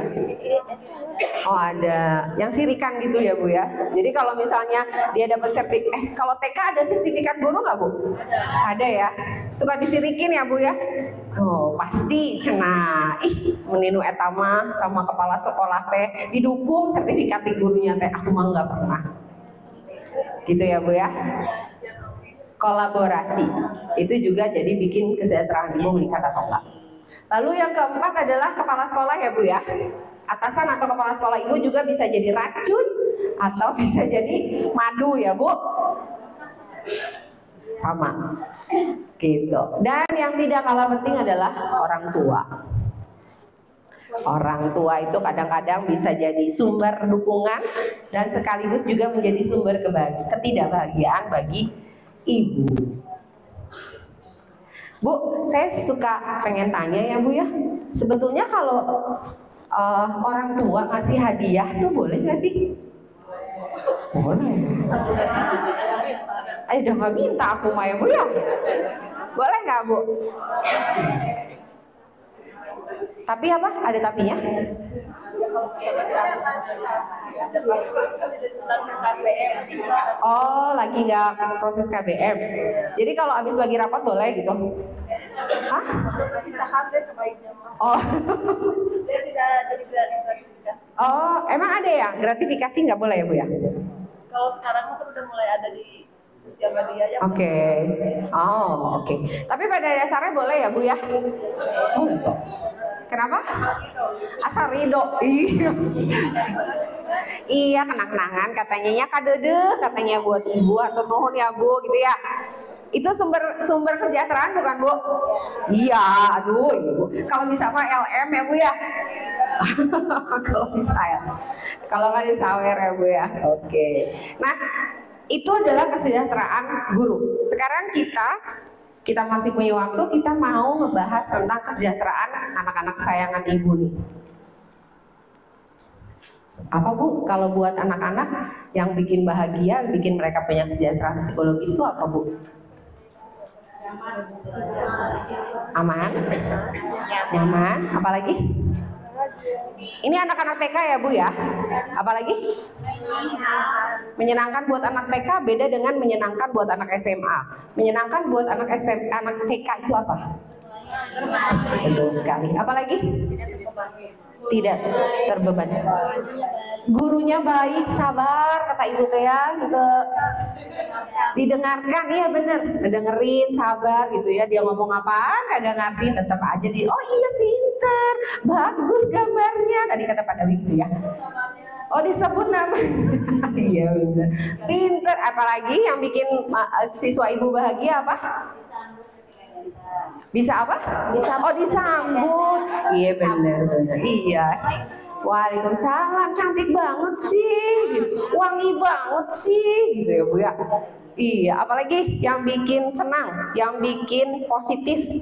Oh ada, yang sirikan gitu ya Bu ya. Jadi kalau misalnya dia dapat kalau TK ada sertifikat guru nggak Bu? Ada ya. Suka disirikin ya Bu ya? Oh pasti cenah. Meninu etama sama kepala sekolah teh didukung sertifikat di gurunya teh. Aku mah nggak pernah. Gitu ya Bu ya. Kolaborasi itu juga jadi bikin kesejahteraan Ibu meningkat atau enggak. Lalu yang keempat adalah kepala sekolah ya Bu ya. Atasan atau kepala sekolah Ibu juga bisa jadi racun atau bisa jadi madu ya Bu. Sama gitu. Dan yang tidak kalah penting adalah orang tua. Orang tua itu kadang-kadang bisa jadi sumber dukungan dan sekaligus juga menjadi sumber ketidakbahagiaan bagi Ibu. Bu, saya suka pengen tanya ya Bu ya. Sebetulnya kalau orang tua ngasih hadiah tuh boleh nggak sih? Boleh. Udah nggak minta aku mah ya Bu ya. Boleh nggak Bu? Tapi apa? Ada tapinya? Oh, lagi nggak proses KBM. Jadi kalau habis bagi rapat boleh gitu? Hah? Oh. Oh, emang ada ya? Gratifikasi nggak boleh ya Bu ya? Kalau sekarang kan udah mulai ada di sosial media ya. Oke. Oh, oke. Tapi pada dasarnya boleh ya Bu ya? Boleh. Kenapa? Asal ridho. Iya. Iya, kenang-kenangan katanya ya kadede katanya buat Ibu atau nuhun ya Bu gitu ya. Itu sumber kesejahteraan bukan Bu? Iya, aduh Ibu. Kalau bisa mah LM ya Bu ya. Kalau nggak disawer ya Bu ya. Oke. Nah, itu adalah kesejahteraan guru. Sekarang kita masih punya waktu, kita mau ngebahas tentang kesejahteraan anak-anak kesayangan ibu nih. Apa Bu, kalau buat anak-anak yang bikin bahagia, bikin mereka punya kesejahteraan psikologis itu apa Bu? Aman, nyaman, apalagi? Ini anak-anak TK ya Bu ya? Apalagi? Menyenangkan buat anak TK beda dengan menyenangkan buat anak SMA. Menyenangkan buat anak SMA, anak TK itu apa? Betul sekali. Apalagi? Tidak terbebani. Gurunya baik, sabar, kata Ibu Tea, didengarkan, iya bener, dengerin, sabar gitu ya. Dia ngomong apaan kagak ngerti, tetap aja oh iya pinter, bagus gambarnya. Tadi kata Pak Dawi gitu ya. Oh disebut namanya. Iya bener, pinter. Apalagi yang bikin siswa ibu bahagia apa? Bisa apa? Bisa. Oh disambut. Iya bener. Iya. Waalaikumsalam, cantik banget sih, gitu. Wangi banget sih, gitu ya Bu ya. Iya, apalagi yang bikin senang, yang bikin positif.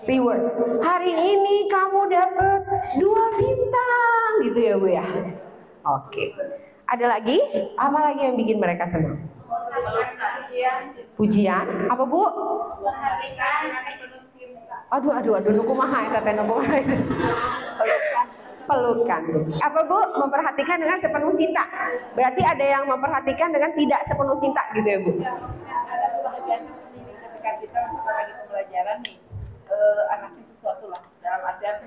Reward. Hari ini kamu dapat 2 bintang, gitu ya Bu ya. Oke. Ada lagi? Apa lagi yang bikin mereka senang? Pujian. Apa Bu? Aduh, nuku maha ya teteh, nuku maha. Pelukan. Apa Bu? Memperhatikan dengan sepenuh cinta. Berarti ada yang memperhatikan dengan tidak sepenuh cinta gitu ya Bu? Ada kebahagiaan sendiri ketika kita lagi pembelajaran nih, anaknya sesuatu lah, dalam artian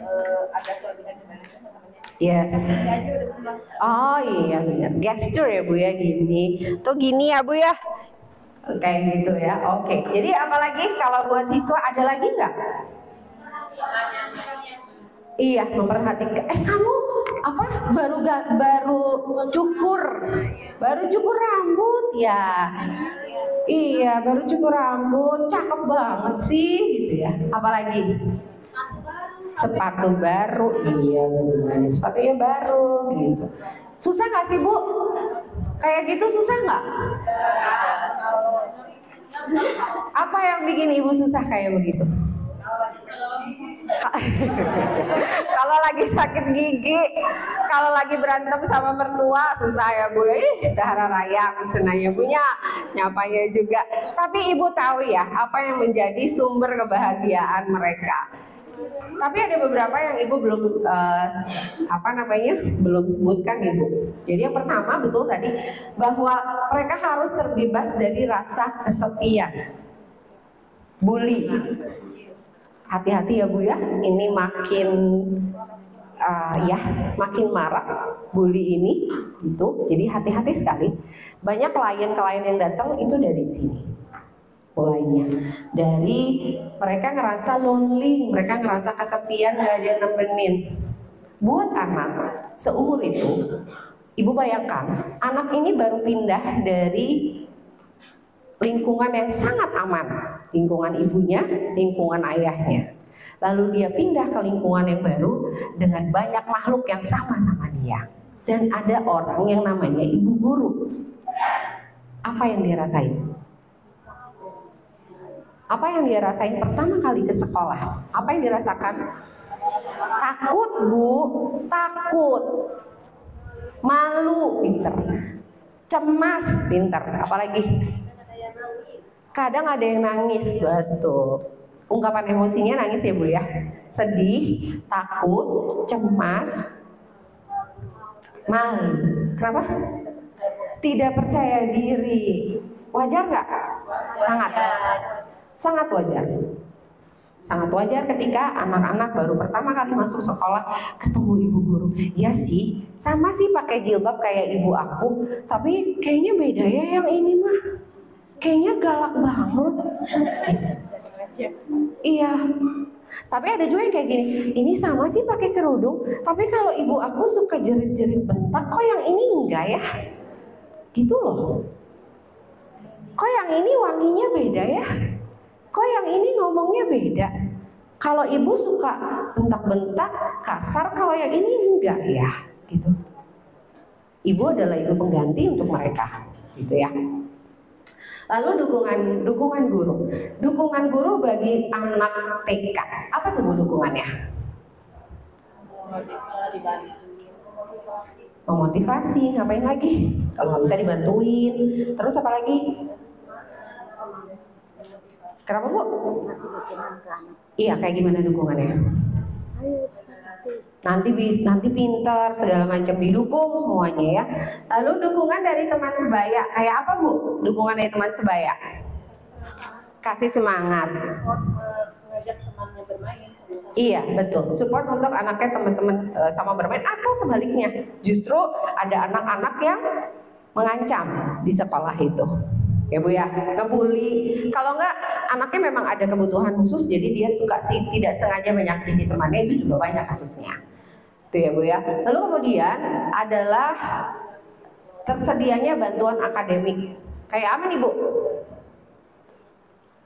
ada kelebihan dibandingkan namanya. Yes. Oh iya benar. Gesture ya Bu ya, gini. Tuh gini ya Bu ya. Kayak gitu ya. Oke. Jadi apalagi kalau buat siswa ada lagi nggak? Iya, memperhatikan. Kamu apa? Baru cukur rambut ya? Iya, baru cukur rambut, cakep banget sih, gitu ya. Apalagi? Sepatu baru, iya benar. Sepatunya baru, gitu. Susah nggak sih Bu? Kayak gitu susah nggak? Apa yang bikin Ibu susah kayak begitu? Kalau lagi sakit gigi, kalau lagi berantem sama mertua susah ya Bu. Dahara rayang senanya punya, nyapanya juga. Tapi Ibu tahu ya apa yang menjadi sumber kebahagiaan mereka. Tapi ada beberapa yang Ibu belum belum sebutkan Ibu. Jadi yang pertama betul tadi bahwa mereka harus terbebas dari rasa kesepian, bully. Hati-hati ya Bu ya, ini makin marak bully ini itu. Jadi hati-hati sekali. Banyak klien-klien yang datang itu dari sini mulainya. Dari mereka ngerasa lonely, mereka ngerasa kesepian, gak ada yang nemenin. Buat anak seumur itu, Ibu bayangkan anak ini baru pindah dari lingkungan yang sangat aman, lingkungan ibunya, lingkungan ayahnya. Lalu dia pindah ke lingkungan yang baru dengan banyak makhluk yang sama-sama dia. Dan ada orang yang namanya ibu guru. Apa yang dia rasain? Apa yang dia rasain pertama kali ke sekolah? Apa yang dirasakan? Takut Bu, takut. Malu, pinter. Cemas, pinter. Apalagi? Kadang ada yang nangis, betul. Ungkapan emosinya nangis ya Bu ya. Sedih, takut, cemas, malu. Kenapa? Tidak percaya diri. Wajar nggak? Sangat wajar. Sangat wajar ketika anak-anak baru pertama kali masuk sekolah ketemu ibu guru. Ya sih, sama sih pakai jilbab kayak ibu aku, tapi kayaknya beda ya yang ini mah. Kayaknya galak banget. Iya. Tapi ada juga yang kayak gini. Ini sama sih pakai kerudung, tapi kalau ibu aku suka jerit-jerit bentak, kok yang ini enggak ya? Gitu loh. Kok yang ini wanginya beda ya? Kok yang ini ngomongnya beda? Kalau ibu suka bentak-bentak, kasar, kalau yang ini enggak ya? Gitu. Ibu adalah ibu pengganti untuk mereka, gitu ya. Lalu dukungan guru. Dukungan Dukungan guru bagi anak TK. Apa tuh Bu dukungannya? Bisa dibantu. Memotivasi, ngapain lagi? Kalau nggak bisa dibantuin. Terus apa lagi? Kenapa Bu? Iya, kayak gimana dukungannya? Nanti pintar segala macam, didukung semuanya ya. Lalu dukungan dari teman sebaya, kayak apa Bu? Dukungan dari teman sebaya? Kasih semangat. Mengajak temannya bermain sama-sama. Iya betul, support untuk anaknya teman-teman sama bermain, atau sebaliknya justru ada anak-anak yang mengancam di sekolah itu, ya Bu ya, ngebully. Kalau enggak anaknya memang ada kebutuhan khusus, jadi dia suka tidak sengaja menyakiti temannya, itu juga banyak kasusnya, itu ya Bu ya. Lalu kemudian adalah tersedianya bantuan akademik, kayak apa nih Bu?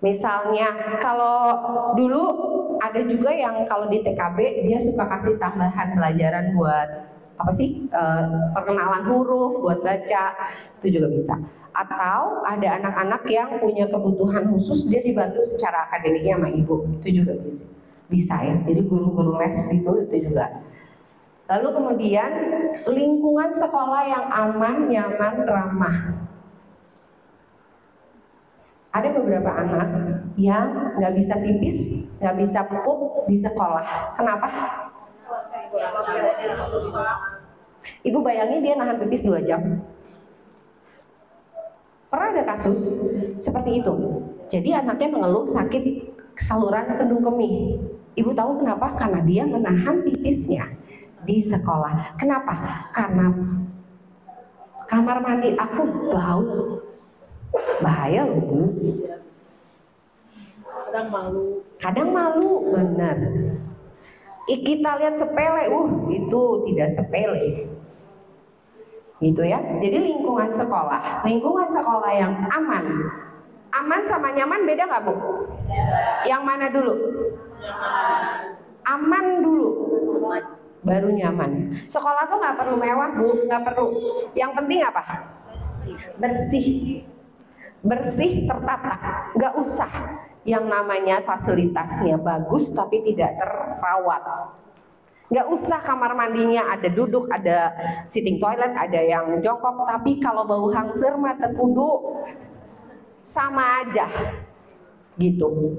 Misalnya kalau dulu ada juga yang kalau di TKB dia suka kasih tambahan pelajaran buat apa sih, perkenalan huruf, buat baca, itu juga bisa. Atau ada anak-anak yang punya kebutuhan khusus, dia dibantu secara akademiknya sama ibu, itu juga bisa ya. Jadi guru-guru les gitu itu juga. Lalu kemudian lingkungan sekolah yang aman, nyaman, ramah. Ada beberapa anak yang nggak bisa pipis, nggak bisa pup di sekolah. Kenapa? Ibu bayangin dia nahan pipis 2 jam. Pernah ada kasus seperti itu. Jadi anaknya mengeluh sakit saluran kandung kemih. Ibu tahu kenapa? Karena dia menahan pipisnya di sekolah. Kenapa? Karena kamar mandi aku bau. Bahaya loh Bu. Kadang malu, benar. Kita lihat sepele, itu tidak sepele, gitu ya. Jadi lingkungan sekolah yang aman sama nyaman beda nggak Bu? Yang mana dulu? Aman dulu, baru nyaman. Sekolah tuh nggak perlu mewah Bu, nggak perlu. Yang penting apa? Bersih, tertata, nggak usah yang namanya fasilitasnya bagus tapi tidak terawat. Nggak usah kamar mandinya ada duduk, ada sitting toilet, ada yang jongkok, tapi kalau bau hangsur mata kudu sama aja gitu.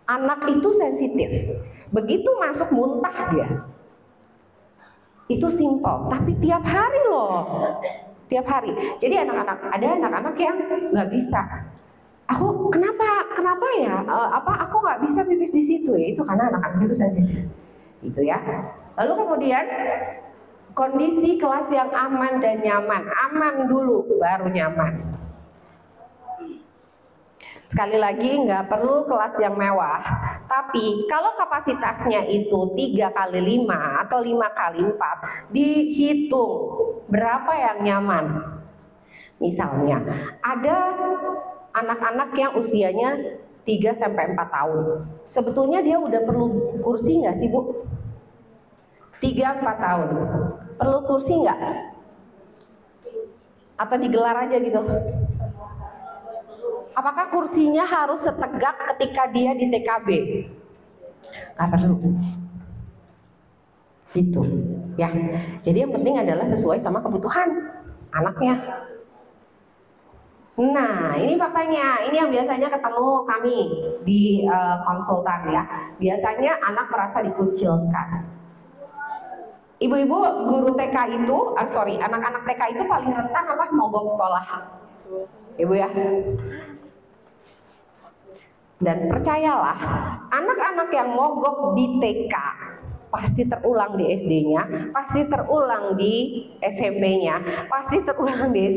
Anak itu sensitif, begitu masuk muntah dia. Itu simple, tapi tiap hari loh. Tiap hari. Jadi ada anak-anak yang nggak bisa. Aku kenapa ya? Aku nggak bisa pipis di situ ya? Itu karena anak-anak itu sensitif, gitu ya. Lalu kemudian kondisi kelas yang aman dan nyaman. Aman dulu, baru nyaman. Sekali lagi nggak perlu kelas yang mewah. Tapi kalau kapasitasnya itu 3x5 atau 5x4, dihitung berapa yang nyaman. Misalnya ada anak-anak yang usianya 3-4 tahun. Sebetulnya dia udah perlu kursi nggak sih Bu? 3-4 tahun. Perlu kursi nggak? Atau digelar aja gitu? Apakah kursinya harus setegak ketika dia di TKB? Nggak perlu. Gitu ya. Jadi yang penting adalah sesuai sama kebutuhan anaknya. Nah, ini faktanya. Ini yang biasanya ketemu kami di konsultan ya. Biasanya anak merasa dikucilkan. Ibu-ibu guru TK itu, anak-anak TK itu paling rentan apa? Mogok sekolah. Ibu ya. Dan percayalah, anak-anak yang mogok di TK pasti terulang di SD-nya, pasti terulang di SMP-nya, pasti terulang di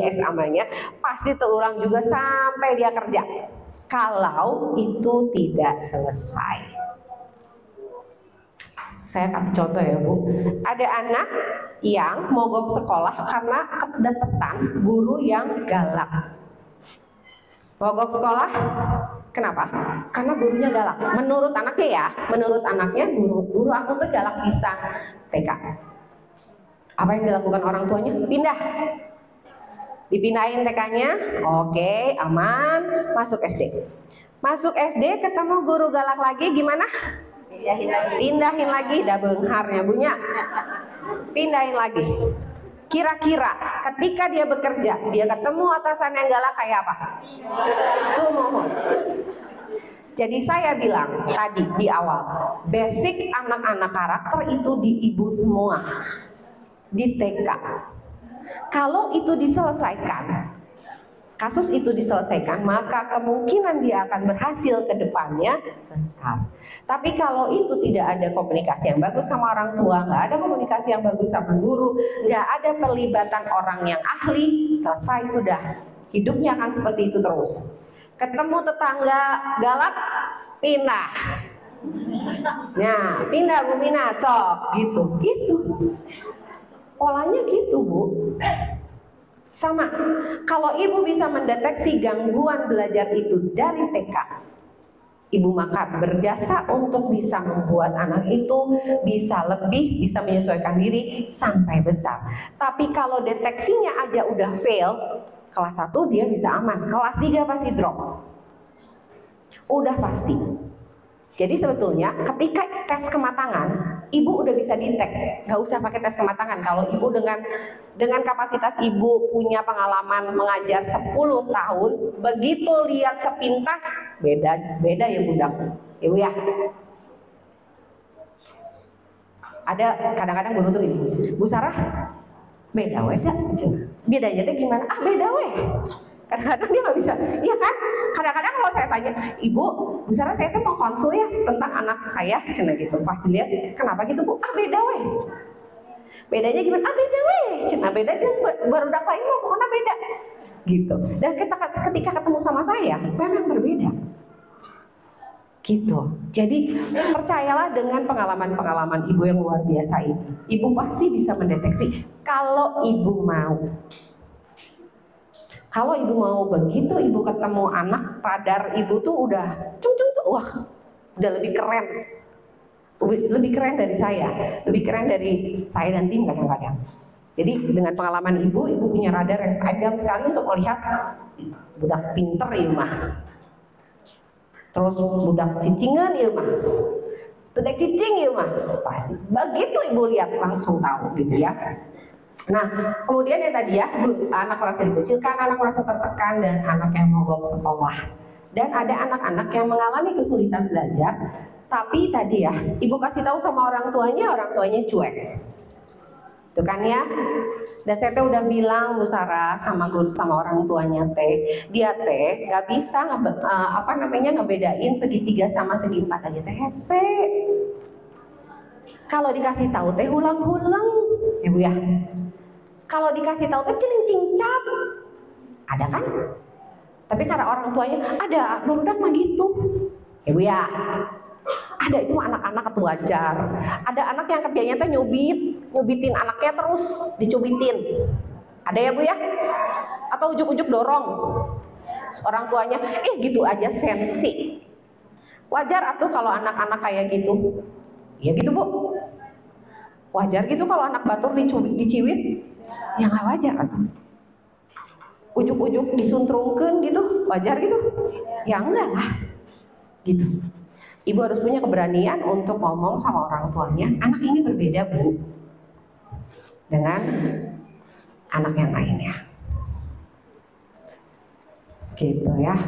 SMA-nya, pasti terulang juga sampai dia kerja. Kalau itu tidak selesai. Saya kasih contoh ya Bu. Ada anak yang mogok sekolah karena kedapetan guru yang galak. Mogok sekolah, kenapa? Karena gurunya galak. Menurut anaknya guru aku tuh galak pisan. TK. Apa yang dilakukan orang tuanya? Pindah. Dipindahin TK-nya, oke, aman, masuk SD. Masuk SD ketemu guru galak lagi gimana? Pindahin lagi, dah bengharnya punya. Pindahin lagi. Kira-kira ketika dia bekerja, dia ketemu atasan yang galak kayak apa? Sumuhun. Jadi saya bilang tadi di awal, basic anak-anak karakter itu di ibu semua, di TK. Kalau itu diselesaikan, kasus itu diselesaikan, maka kemungkinan dia akan berhasil ke depannya besar. Tapi kalau itu tidak ada komunikasi yang bagus sama orang tua, nggak ada komunikasi yang bagus sama guru, nggak ada pelibatan orang yang ahli, selesai sudah. Hidupnya akan seperti itu terus. Ketemu tetangga galak, pindah. Nah, pindah Bu Mina, sok gitu. Polanya gitu Bu. Sama, kalau ibu bisa mendeteksi gangguan belajar itu dari TK, ibu maka berjasa untuk bisa membuat anak itu bisa lebih, bisa menyesuaikan diri sampai besar. Tapi kalau deteksinya aja udah fail, kelas 1 dia bisa aman, kelas 3 pasti drop. Udah pasti. Jadi sebetulnya ketika tes kematangan, ibu udah bisa detect, nggak usah pakai tes kematangan. Kalau ibu dengan kapasitas ibu punya pengalaman mengajar 10 tahun, begitu lihat sepintas beda ya budak, ibu ya. Ada kadang-kadang guru tuh gini, Bu Sarah, beda weh ya, bedanya tuh gimana? Ah beda weh. Kadang-kadang dia nggak bisa, iya kan? Kadang-kadang kalau saya tanya, Ibu, Bu Sarah saya tuh mau konsul ya tentang anak saya, cina gitu. Pas dilihat, kenapa gitu Bu? Ah beda weh. Bedanya gimana? Ah beda weh. Cina beda aja, barudak lain mah pokoknya beda. Gitu. Dan ketika ketemu sama saya, memang berbeda. Gitu. Jadi percayalah dengan pengalaman-pengalaman ibu yang luar biasa ini. Ibu pasti bisa mendeteksi kalau ibu mau. Kalau ibu mau, begitu ibu ketemu anak, radar ibu tuh udah cung-cung tuh, wah, udah lebih keren dari saya, lebih keren dari saya dan tim kadang-kadang. Jadi dengan pengalaman ibu punya radar yang tajam sekali untuk melihat budak pinter ya mah, terus budak cicingan ya mah, budak cicing ya mah, pasti. Begitu ibu lihat langsung tahu gitu ya. Nah, kemudian yang tadi ya, anak merasa dikucilkan, anak merasa tertekan, dan anak yang mogok sekolah. Dan ada anak-anak yang mengalami kesulitan belajar, tapi tadi ya, ibu kasih tahu sama orang tuanya cuek. Itu kan ya. Dan saya udah bilang Bu Sarah sama guru sama orang tuanya dia nggak bisa ngebedain segitiga sama segi empat aja hese. Kalau dikasih tahu ulang-ulang, ibu ya. Kalau dikasih tahu cincang-cat, ada kan? Tapi karena orang tuanya ada, barudak mah gitu, ibu ya. Ada itu anak-anak itu wajar. Ada anak yang kerjanya teh nyubitin anaknya terus dicubitin. Ada ya bu ya? Atau ujuk-ujuk dorong. Orang tuanya, gitu aja sensi. Wajar atuh kalau anak-anak kayak gitu. Ya gitu bu. Wajar gitu kalau anak batur diciwit. Ya nggak wajar atuh. Ujuk-ujuk disuntrungkeun gitu, wajar gitu? Ya enggak lah. Gitu. Ibu harus punya keberanian untuk ngomong sama orang tuanya, anak ini berbeda bu dengan anak yang lainnya. Gitu ya.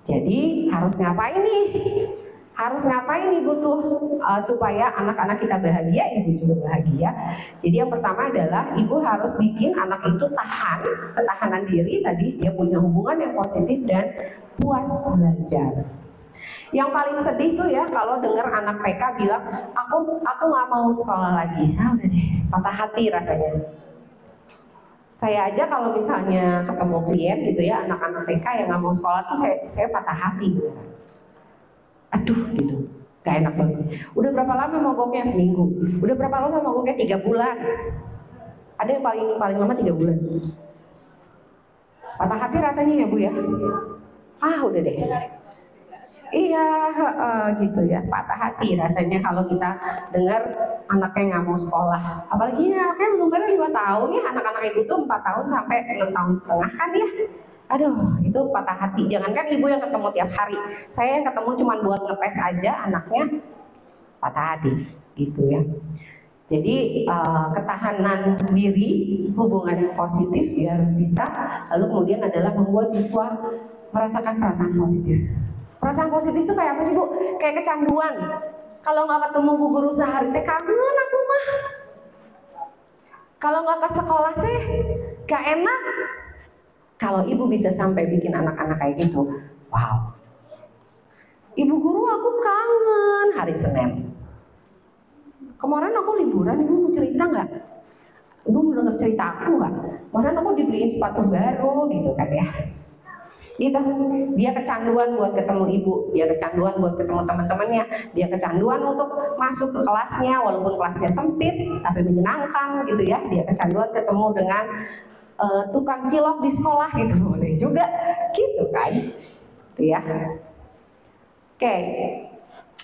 Jadi harus ngapain nih? Harus ngapain ibu tuh supaya anak-anak kita bahagia, ibu juga bahagia. Jadi yang pertama adalah ibu harus bikin anak itu ketahanan diri tadi, dia punya hubungan yang positif dan puas belajar. Yang paling sedih tuh ya kalau dengar anak TK bilang aku nggak mau sekolah lagi. Udah deh, patah hati rasanya. Saya aja kalau misalnya ketemu klien gitu ya, anak-anak TK yang nggak mau sekolah tuh saya patah hati. Aduh gitu, gak enak banget. Udah berapa lama mogoknya? Seminggu. Udah berapa lama mogoknya? 3 bulan. Ada yang paling lama 3 bulan. Patah hati rasanya ya bu ya. Udah deh. Iya, gitu ya. Patah hati rasanya kalau kita dengar anaknya nggak mau sekolah. Apalagi ini anaknya umurnya 5 tahun ya. Anak-anak ibu tuh 4 tahun sampai 6 tahun setengah kan ya. Aduh, itu patah hati. Jangankan ibu yang ketemu tiap hari, saya yang ketemu cuma buat ngetes aja, anaknya patah hati, gitu ya. Jadi ketahanan diri, hubungan yang positif dia harus bisa. Lalu kemudian adalah membuat siswa merasakan perasaan positif. Perasaan positif itu kayak apa sih Bu? Kayak kecanduan. Kalau nggak ketemu bu guru sehari teh kangen aku mah. Kalau nggak ke sekolah teh gak enak. Kalau ibu bisa sampai bikin anak-anak kayak gitu, wow. Ibu guru aku kangen hari Senin. Kemarin aku liburan, ibu mau cerita nggak? Ibu mau dengar cerita aku nggak? Kemarin aku dibeliin sepatu baru gitu kan ya. Gitu. Dia kecanduan buat ketemu ibu, dia kecanduan buat ketemu teman-temannya, dia kecanduan untuk masuk ke kelasnya walaupun kelasnya sempit tapi menyenangkan gitu ya. Dia kecanduan ketemu dengan tukang cilok di sekolah gitu, boleh juga gitu kan, gitu ya. Oke.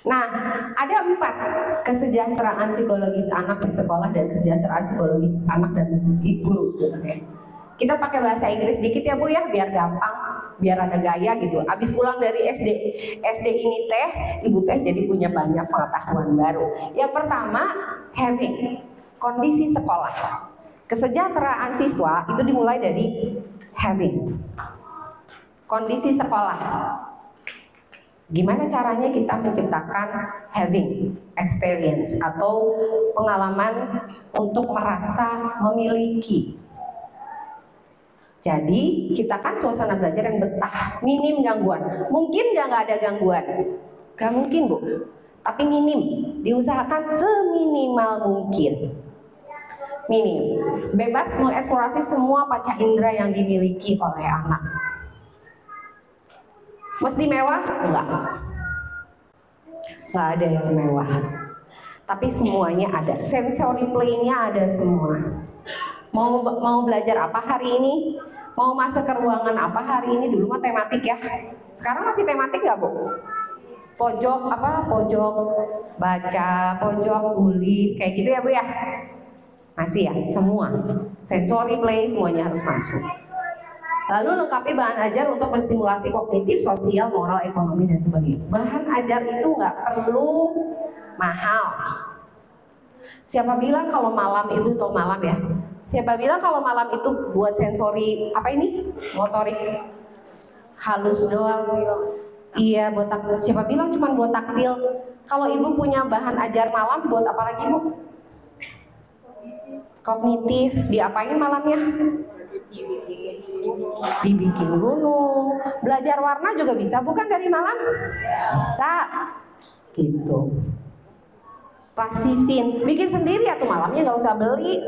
Nah, ada 4 kesejahteraan psikologis anak di sekolah dan kesejahteraan psikologis anak dan guru sebenarnya. Kita pakai bahasa Inggris dikit ya Bu ya, biar gampang, biar ada gaya gitu. Abis pulang dari SD ini teh, ibu teh jadi punya banyak pengetahuan baru. Yang pertama, having, kondisi sekolah. Kesejahteraan siswa itu dimulai dari having, kondisi sekolah. Gimana caranya kita menciptakan having experience atau pengalaman untuk merasa memiliki. Jadi ciptakan suasana belajar yang betah, minim gangguan. Mungkin nggak ada gangguan, nggak mungkin Bu, tapi minim. Diusahakan seminimal mungkin. Minim, bebas mengeksplorasi semua panca indera yang dimiliki oleh anak. Mesti mewah? Enggak ada yang mewah. Tapi semuanya ada, sensory play-nya ada semua. Mau belajar apa hari ini? Mau masuk ke ruangan apa hari ini? Dulu mah tematik ya. Sekarang masih tematik nggak Bu? Pojok baca, pojok tulis, kayak gitu ya Bu ya? Masih ya, semua sensory play semuanya harus masuk. Lalu lengkapi bahan ajar untuk menstimulasi kognitif, sosial, moral, ekonomi dan sebagainya. Bahan ajar itu nggak perlu mahal. Siapa bilang kalau malam itu atau malam ya? Siapa bilang kalau malam itu buat sensori apa ini? Motorik halus doang. Iya, buat taktil. Siapa bilang cuma buat taktil? Kalau ibu punya bahan ajar malam buat apa lagi Bu? Kognitif, diapain malamnya? Dibikin gunung. Belajar warna juga bisa, bukan dari malam? Bisa. Gitu. Plastisin, bikin sendiri atau malamnya nggak usah beli.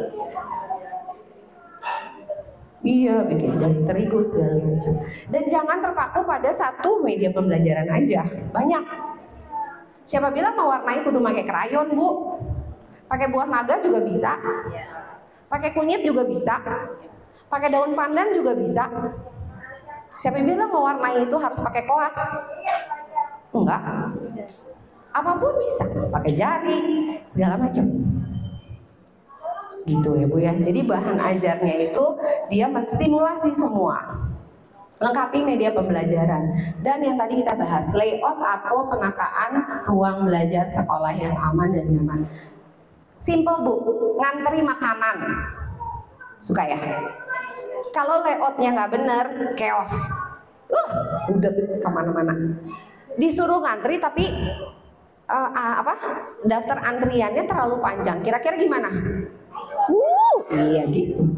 Iya, bikin dari terigu segala macam. Dan jangan terpaku pada satu media pembelajaran aja. Banyak. Siapa bilang mewarnai kudu pakai krayon Bu? Pakai buah naga juga bisa. Pakai kunyit juga bisa. Pakai daun pandan juga bisa. Siapa yang bilang mewarnai itu harus pakai koas? Enggak. Apapun bisa. Pakai jari, segala macam. Gitu ya Bu ya. Jadi bahan ajarnya itu dia menstimulasi semua. Lengkapi media pembelajaran. Dan yang tadi kita bahas, layout atau penataan ruang belajar sekolah yang aman dan nyaman. Simple Bu, ngantri makanan. Suka ya? Kalau layoutnya nggak bener, chaos. Udah kemana-mana. Disuruh ngantri tapi daftar antriannya terlalu panjang. Kira-kira gimana? Iya gitu.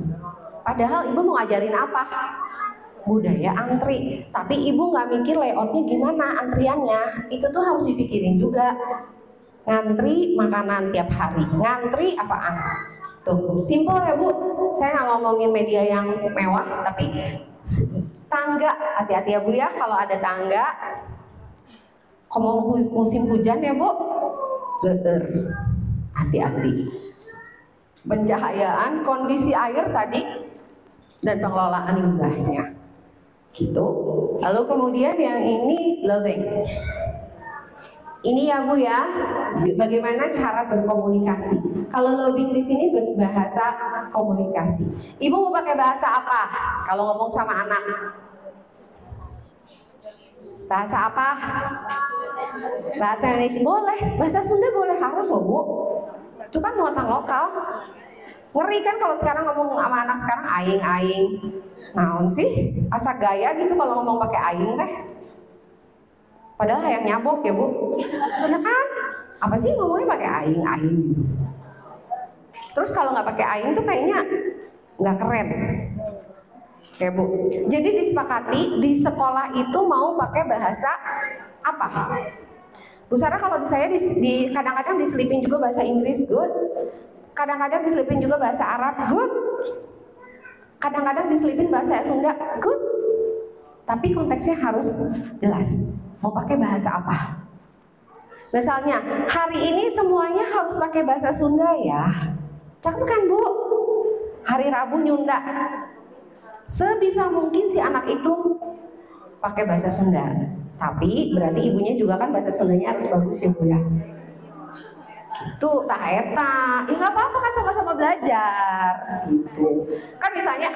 Padahal ibu mau ngajarin apa? Budaya antri. Tapi ibu nggak mikir layoutnya gimana antriannya. Itu tuh harus dipikirin juga. Ngantri makanan tiap hari, ngantri apaan? Tuh, simple ya Bu. Saya nggak ngomongin media yang mewah, tapi tangga, hati-hati ya Bu ya. Kalau ada tangga, kalau musim hujan ya Bu, leter, hati-hati. Pencahayaan, kondisi air tadi, dan pengelolaan limbahnya, gitu. Lalu kemudian yang ini loving. Ini ya Bu ya, bagaimana cara berkomunikasi. Kalau loving di sini berbahasa komunikasi. Ibu mau pakai bahasa apa kalau ngomong sama anak? Bahasa apa? Bahasa Indonesia boleh, bahasa Sunda boleh, harus loh Bu. Itu kan muatan lokal. Ngeri kan kalau sekarang ngomong sama anak sekarang aing. Naon sih? Asa gaya gitu kalau ngomong pakai aing teh. Padahal yang nyabok ya Bu. Bener kan? Apa sih ngomongnya pakai aing gitu. Terus kalau nggak pakai aing tuh kayaknya nggak keren. Ya Bu. Jadi disepakati di sekolah itu mau pakai bahasa apa? Bu Sarah kalau di saya di kadang-kadang diselipin juga bahasa Inggris, good. Kadang-kadang diselipin juga bahasa Arab, good. Kadang-kadang diselipin bahasa Sunda, good. Tapi konteksnya harus jelas. Mau pakai bahasa apa? Misalnya, hari ini semuanya harus pakai bahasa Sunda ya. Cakep kan Bu? Hari Rabu Nyunda. Sebisa mungkin si anak itu pakai bahasa Sunda. Tapi berarti ibunya juga kan bahasa Sundanya harus bagus ya Bu ya. Gitu, tah eta. Ya nggak apa-apa kan sama-sama belajar. Gitu. Kan misalnya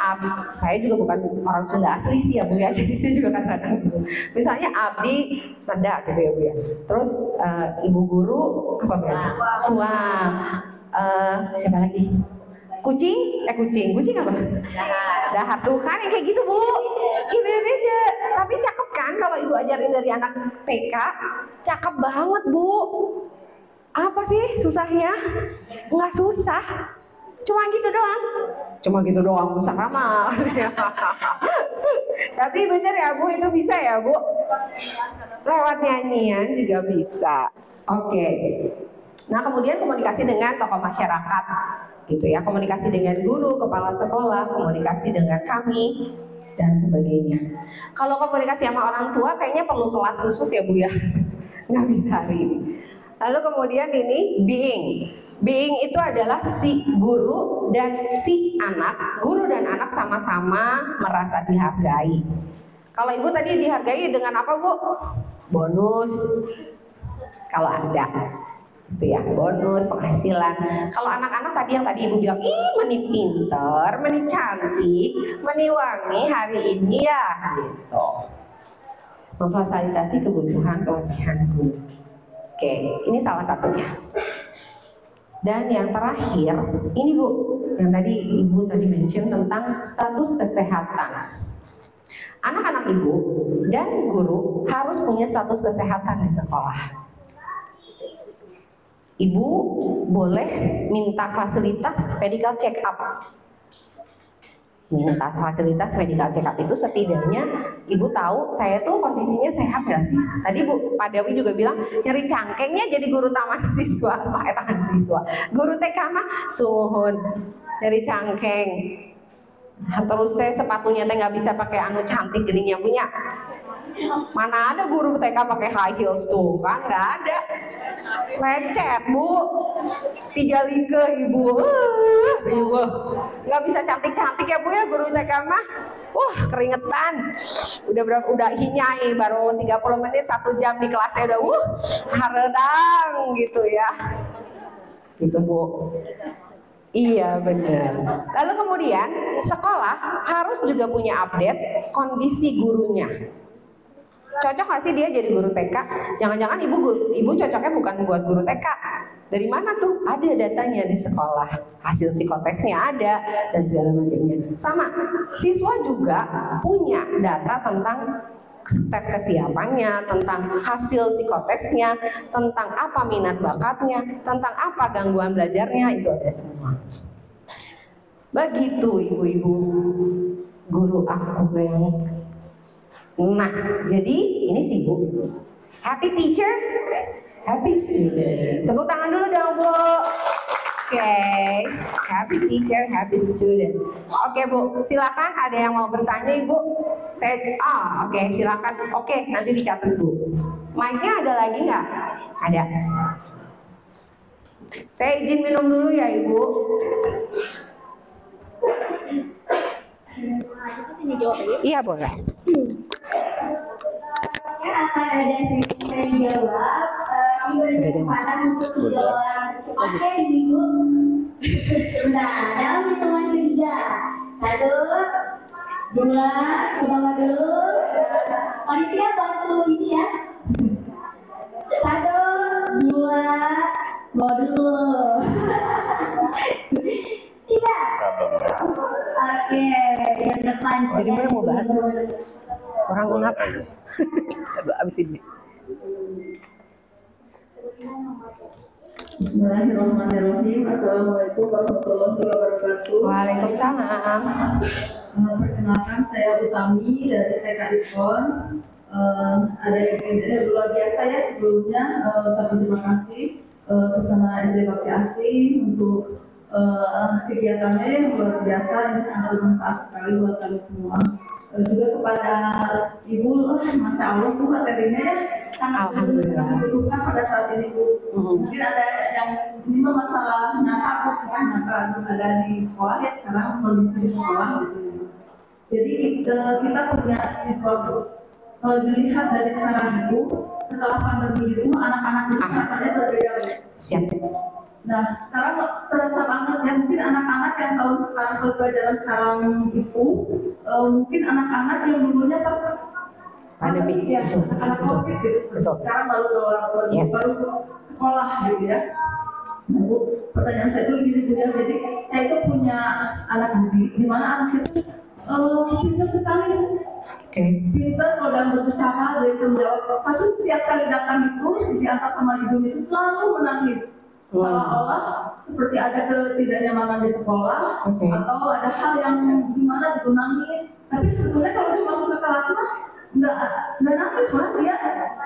saya juga bukan orang Sunda asli sih ya Bu ya. Jadi saya juga kadang-kadang gitu. Misalnya Abdi nada gitu ya Bu ya. Terus ibu guru apa berarti? Wah. Siapa lagi? Kucing apa? Dahar tuh kan yang kayak gitu Bu. Iya beda. Tapi cakep kan kalau ibu ajarin dari anak TK, cakep banget Bu. Apa sih susahnya? Nggak susah. Cuma gitu doang Bu Sarah mah. Tapi bener ya Bu, itu bisa ya Bu. Lewat nyanyian juga bisa. Oke. Nah kemudian komunikasi dengan tokoh masyarakat gitu ya, komunikasi dengan guru, kepala sekolah, komunikasi dengan kami dan sebagainya. Kalau komunikasi sama orang tua kayaknya perlu kelas khusus ya Bu ya, nggak bisa hari ini. Lalu kemudian ini being itu adalah si guru dan si anak, guru dan anak sama-sama merasa dihargai. Kalau ibu tadi dihargai dengan apa Bu? Bonus kalau ada. Itu ya, bonus, penghasilan. Kalau anak-anak tadi yang tadi ibu bilang, ih meni pinter, meni cantik, meni wangi hari ini ya gitu. Memfasilitasi kebutuhan pelatihan guru. Oke, ini salah satunya. Dan yang terakhir, ini Bu, yang tadi ibu tadi mention tentang status kesehatan. Anak-anak ibu dan guru harus punya status kesehatan di sekolah. Ibu boleh minta fasilitas medical check up. Minta fasilitas medical check up itu setidaknya ibu tahu saya tuh kondisinya sehat gak sih? Tadi Bu Pak Dewi juga bilang nyeri cangkengnya jadi guru taman siswa, taman siswa. Guru TK mah suhun nyeri cangkeng. Terus teh sepatunya teh nggak bisa pakai anu cantik geningnya punya. Mana ada guru TK pakai high heels tuh kan? Nggak ada. Lecet Bu, tijalike ibu, ibu nggak bisa cantik-cantik ya Bu ya guru TK mah. Keringetan, udah hinyai baru 30 menit 1 jam di kelasnya udah haredang gitu ya, gitu Bu. Iya benar. Lalu kemudian sekolah harus juga punya update kondisi gurunya. Cocok nggak sih dia jadi guru TK? Jangan-jangan ibu cocoknya bukan buat guru TK. Dari mana tuh? Ada datanya di sekolah. Hasil psikotesnya ada dan segala macamnya. Sama, siswa juga punya data tentang tes kesiapannya, tentang hasil psikotesnya, tentang apa minat bakatnya, tentang apa gangguan belajarnya, itu ada semua. Begitu ibu-ibu guru aku yang nah, jadi ini sih Bu. Happy teacher, happy student. Tepuk tangan dulu dong Bu. Oke, happy teacher, happy student. Oke Bu, silakan ada yang mau bertanya Ibu. Oke, silakan. Oke, nanti dicatat Bu. Mic-nya ada lagi nggak? Ada. Saya izin minum dulu ya Ibu. Iya boleh. Akan ada sesi jawab. Kesempatan untuk 3 orang. Oke, Ibu. Sebentar, dalam hitungan ketiga. 1, 2, ke bawah dulu. Panitia bantu ini Jadi mau yang mau bahas orang ngap. Abis ini. Bismillahirrahmanirrahim. Assalamualaikum warahmatullahi wabarakatuh. Waalaikumsalam. Perkenalkan, saya Utami dari TK IPON. Ada yang luar biasa ya sebelumnya. Terima kasih bersama SD Bakti Asri untuk kegiatannya yang luar biasa. Ini sangat bermanfaat sekali buat kami semua. Juga kepada Ibu, Masya Allah Bu, materinya ya sangat dibutuhkan pada saat ini Bu. Mungkin ada yang ini masalah nyata bukan nyata ada di sekolah ya sekarang kondisi di sekolah gitu. Jadi kita punya siswa Bu. Kalau dilihat dari sekarang itu setelah pandemi itu anak-anak itu katanya berbeda. Siap. Nah, sekarang terasa banget ya, mungkin anak-anak yang tahun sekarang pelajaran sekarang itu mungkin anak-anak yang dulunya pas Pandemi, ya, betul, anak-anak betul, COVID gitu. betul. Sekarang baru orang tua Yes. baru sekolah gitu ya. Nah, Bu, pertanyaan saya itu gini Bu ya, jadi saya itu punya anak didik, di mana anak itu pintar sekali Bu. Oke. Pintar kalau dalam berbicara, dia bisa menjawab. Tapi setiap kali datang itu diantar sama ibunya itu selalu menangis. Seolah-olah seperti ada ketidaknyamanan di sekolah atau ada hal yang gimana gitu nangis. Tapi sebetulnya kalau dia masuk ke kelas mah nggak nangis, malah dia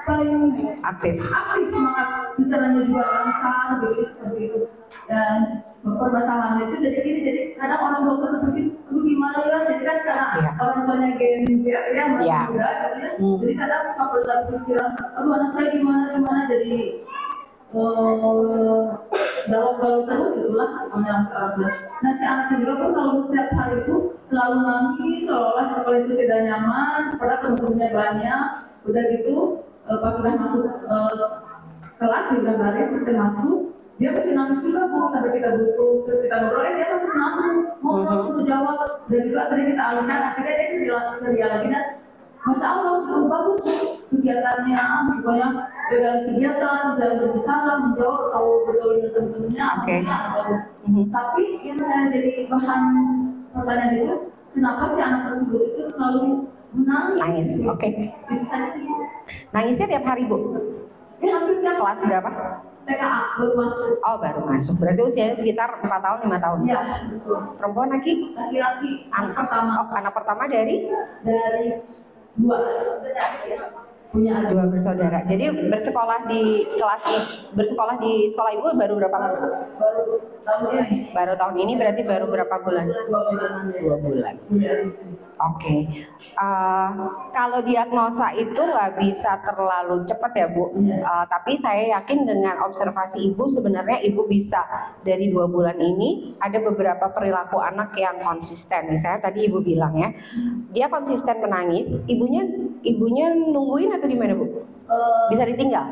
paling Aktif. semangat bicaranya juga lancar gitu seperti itu. Dan permasalahan itu jadi gini, jadi kadang orang tua terpikir, aduh gimana ya, jadi kan karena orang tuanya Gen Z ya masih muda gitu ya. Jadi kadang suka berpikiran, aduh anak saya gimana jadi galau-galau terus itulah namanya anak. Nah si anak juga pun kalau setiap hari itu selalu nangis, seolah-olah di sekolah itu tidak nyaman, padahal teman-temannya banyak. Udah gitu pas udah masuk kelas udah baris terus masuk, dia masih nangis juga Bu, sampai kita butuh terus kita ngobrolin dia masih nangis, mau jawab. Dan juga tadi kita alihkan, akhirnya dia ceria lagi dan Masya Allah, itu bagus kegiatannya, pokoknya dalam kegiatan, dalam berbicara, menjawab, tahu betul dengan teman-temannya. Tapi yang saya jadi bahan pertanyaan itu, kenapa si anak tersebut itu selalu menangis? Nangis, oke. Nangisnya tiap hari Bu? Ya, hampir tiap Kelas berapa? TKA baru masuk. Oh baru masuk, berarti usianya sekitar 4 tahun, 5 tahun. Iya, betul. Perempuan laki? Laki-laki, anak pertama. Oh, anak pertama dari Dua punya dua bersaudara. Jadi bersekolah di sekolah ibu baru berapa lama? baru tahun ini. Baru tahun ini berarti baru berapa bulan? 2 bulan. Oke. Kalau diagnosa itu nggak bisa terlalu cepat ya Bu. Tapi saya yakin dengan observasi ibu sebenarnya ibu bisa dari 2 bulan ini ada beberapa perilaku anak yang konsisten. Misalnya tadi ibu bilang ya, dia konsisten menangis. Ibunya nungguin atau di mana Bu? Bisa ditinggal?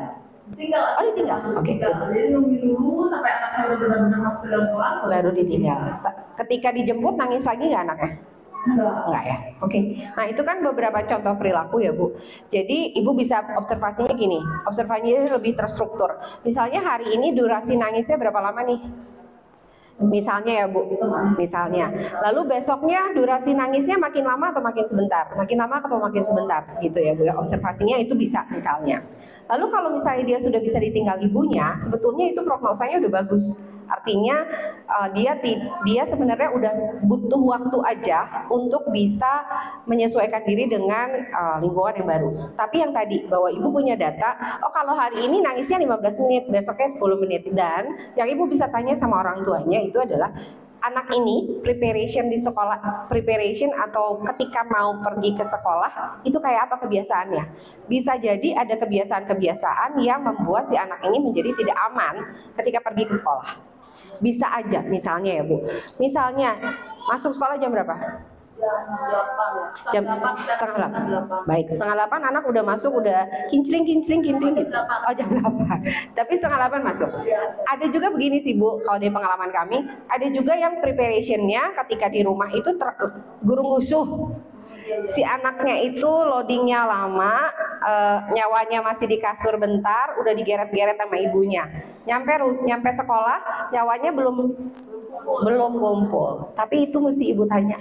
Tinggal. Oh ditinggal. Oke. Jadi nungguin dulu sampai anaknya benar-benar masuk ke dalam kelas. Baru ditinggal. Ketika dijemput nangis lagi nggak anaknya? Enggak ya, oke. Nah itu kan beberapa contoh perilaku ya Bu. Jadi ibu bisa observasinya gini, observasinya lebih terstruktur. Misalnya hari ini durasi nangisnya berapa lama nih? Misalnya ya Bu, misalnya. Lalu besoknya durasi nangisnya makin lama atau makin sebentar? Makin lama atau makin sebentar gitu ya Bu ya. Observasinya itu bisa misalnya. Lalu kalau misalnya dia sudah bisa ditinggal ibunya, sebetulnya itu prognosanya udah bagus. Artinya dia sebenarnya udah butuh waktu aja untuk bisa menyesuaikan diri dengan lingkungan yang baru. Tapi yang tadi bahwa ibu punya data, oh kalau hari ini nangisnya 15 menit, besoknya 10 menit. Dan yang ibu bisa tanya sama orang tuanya itu adalah anak ini preparation di sekolah, preparation atau ketika mau pergi ke sekolah itu kayak apa kebiasaannya. Bisa jadi ada kebiasaan-kebiasaan yang membuat si anak ini menjadi tidak aman ketika pergi ke sekolah. Bisa aja misalnya ya Bu, misalnya masuk sekolah jam berapa? Jam 7:30. Baik, 7:30 anak udah masuk, udah kincring gitu. Oh jam 8. Tapi 7:30 masuk. Ada juga begini sih Bu, kalau dari pengalaman kami, ada juga yang preparationnya ketika di rumah itu guru ngusuh. Si anaknya itu loadingnya lama, nyawanya masih di kasur bentar, udah digeret-geret sama ibunya. Nyampe sekolah, nyawanya belum kumpul. Tapi itu mesti ibu tanya.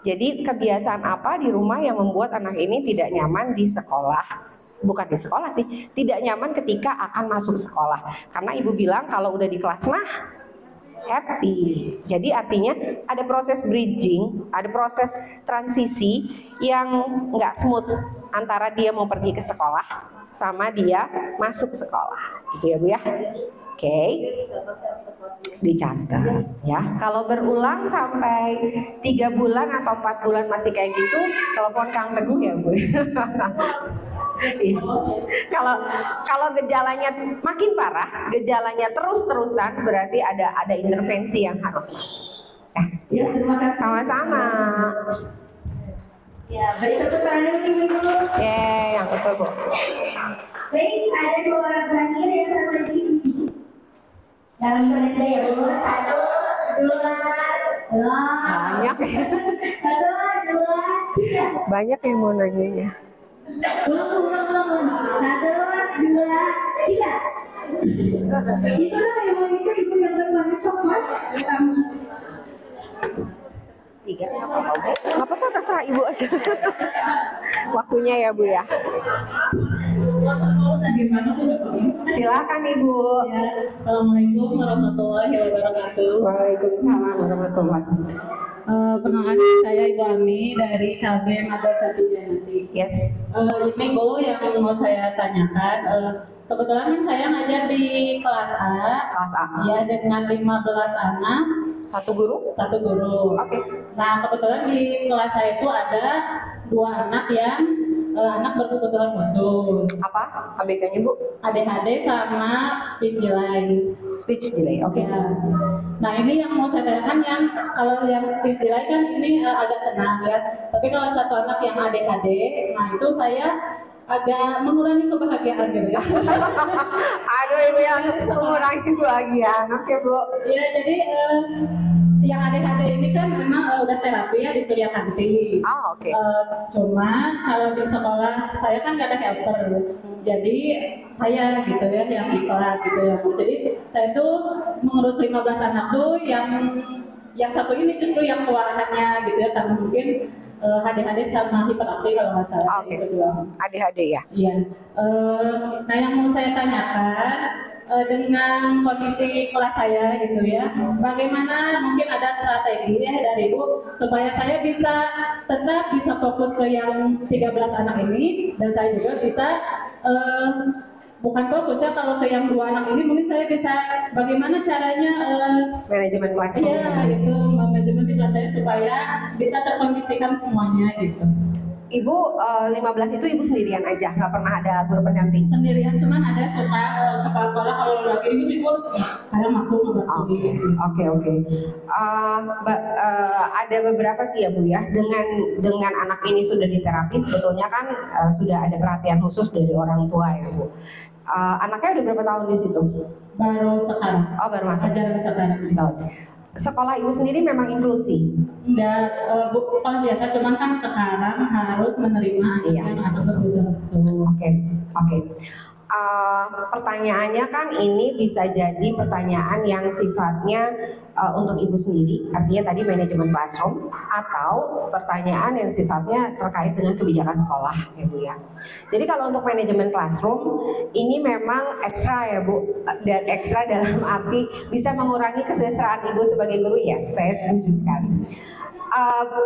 Jadi kebiasaan apa di rumah yang membuat anak ini tidak nyaman di sekolah? Bukan di sekolah sih, tidak nyaman ketika akan masuk sekolah. Karena ibu bilang kalau udah di kelas mah happy. Jadi artinya ada proses bridging, ada proses transisi yang nggak smooth antara dia mau pergi ke sekolah sama dia masuk sekolah, gitu ya Bu ya. Oke, dicatat ya. Kalau berulang sampai 3 bulan atau 4 bulan masih kayak gitu, telepon Kang Teguh ya Bu. Iya. Kalau gejalanya makin parah, gejalanya terus-terusan, berarti ada intervensi yang harus masuk. Ya, terima kasih. Sama-sama. Ya, berikut pertanyaan Ibu. Yang betul Bu. Baik, ada 2 orang terakhir yang saya bagi di sini. Dalam berada ya Bu. 1, 2, 3. Banyak ya. 1, 2, 3. Banyak yang mau nanyanya. 1, 2, 3. Itu lah yang mau itu ibu yang berwarna coklat. Tiga nggak apa-apa Bu. Nggak apa-apa, terserah ibu aja. Waktunya ya Bu ya. Silakan Ibu. Ya, Assalamualaikum warahmatullahi wabarakatuh. Waalaikumsalam warahmatullahi. Perkenalkan saya Ibu Ami dari KB Madrasah Janati. Yes. Ini Bu yang mau saya tanyakan. Kebetulan kan saya ngajar di kelas A. Kelas A. Ya, dengan 15 anak, Satu guru? 1 guru. Oke. Nah, kebetulan di kelas saya itu ada 2 anak yang anak berkebutuhan khusus. Apa ABK-nya Bu? ADHD sama speech delay. Speech delay. Oke. Ya. Nah, ini yang mau saya tanyakan, yang kalau yang speech delay kan ini agak tenang ya. Tapi kalau satu anak yang ADHD, nah itu saya agak mengurangi kebahagiaan gitu ya. Aduh Ibu yang mengurangi kebahagiaan. Oke Bu. Ya, jadi yang ADHD ini kan memang udah terapi ya di Surya Kanti. Oh, oke. Cuma kalau di sekolah saya kan gak ada helper, jadi saya gitu ya yang di kelas gitu ya. Jadi saya tuh mengurus 15 anak tuh yang satu ini justru yang kewalahannya gitu ya, karena mungkin ADHD sama hiperaktif kalau nggak salah. Oke. Itu dua. ADHD ya. Iya. Nah, yang mau saya tanyakan dengan kondisi kelas saya gitu ya, bagaimana mungkin ada strategi ya dari Ibu supaya saya tetap bisa fokus ke yang 13 anak ini, dan saya juga bisa bukan fokus ya, kalau ke yang 2 anak ini mungkin saya bisa bagaimana caranya Manajemen kelas. iya itu manajemen di kelas saya supaya bisa terkondisikan semuanya gitu. Ibu 15 itu Ibu sendirian aja, nggak pernah ada guru pendamping? Sendirian, cuman ada suka kepala sekolah kalau lagi ini saya masuk Oke. Ada beberapa sih ya Bu ya. Dengan anak ini sudah diterapi, sebetulnya kan sudah ada perhatian khusus dari orang tua ya Bu. Anaknya udah berapa tahun di situ? baru sekarang. Oh, baru masuk. Ajaran sekarang. Oh. Sekolah Ibu sendiri memang inklusi? Enggak, bukan biasa, cuman kan sekarang harus menerima anak Iya. yang ada kebutuhan khusus. Oke. Pertanyaannya kan ini bisa jadi pertanyaan yang sifatnya untuk Ibu sendiri, artinya tadi manajemen classroom, atau pertanyaan yang sifatnya terkait dengan kebijakan sekolah ya Bu ya. Jadi kalau untuk manajemen classroom ini memang ekstra ya Bu, dan ekstra dalam arti bisa mengurangi kesejahteraan Ibu sebagai guru. Yes, saya setuju sekali.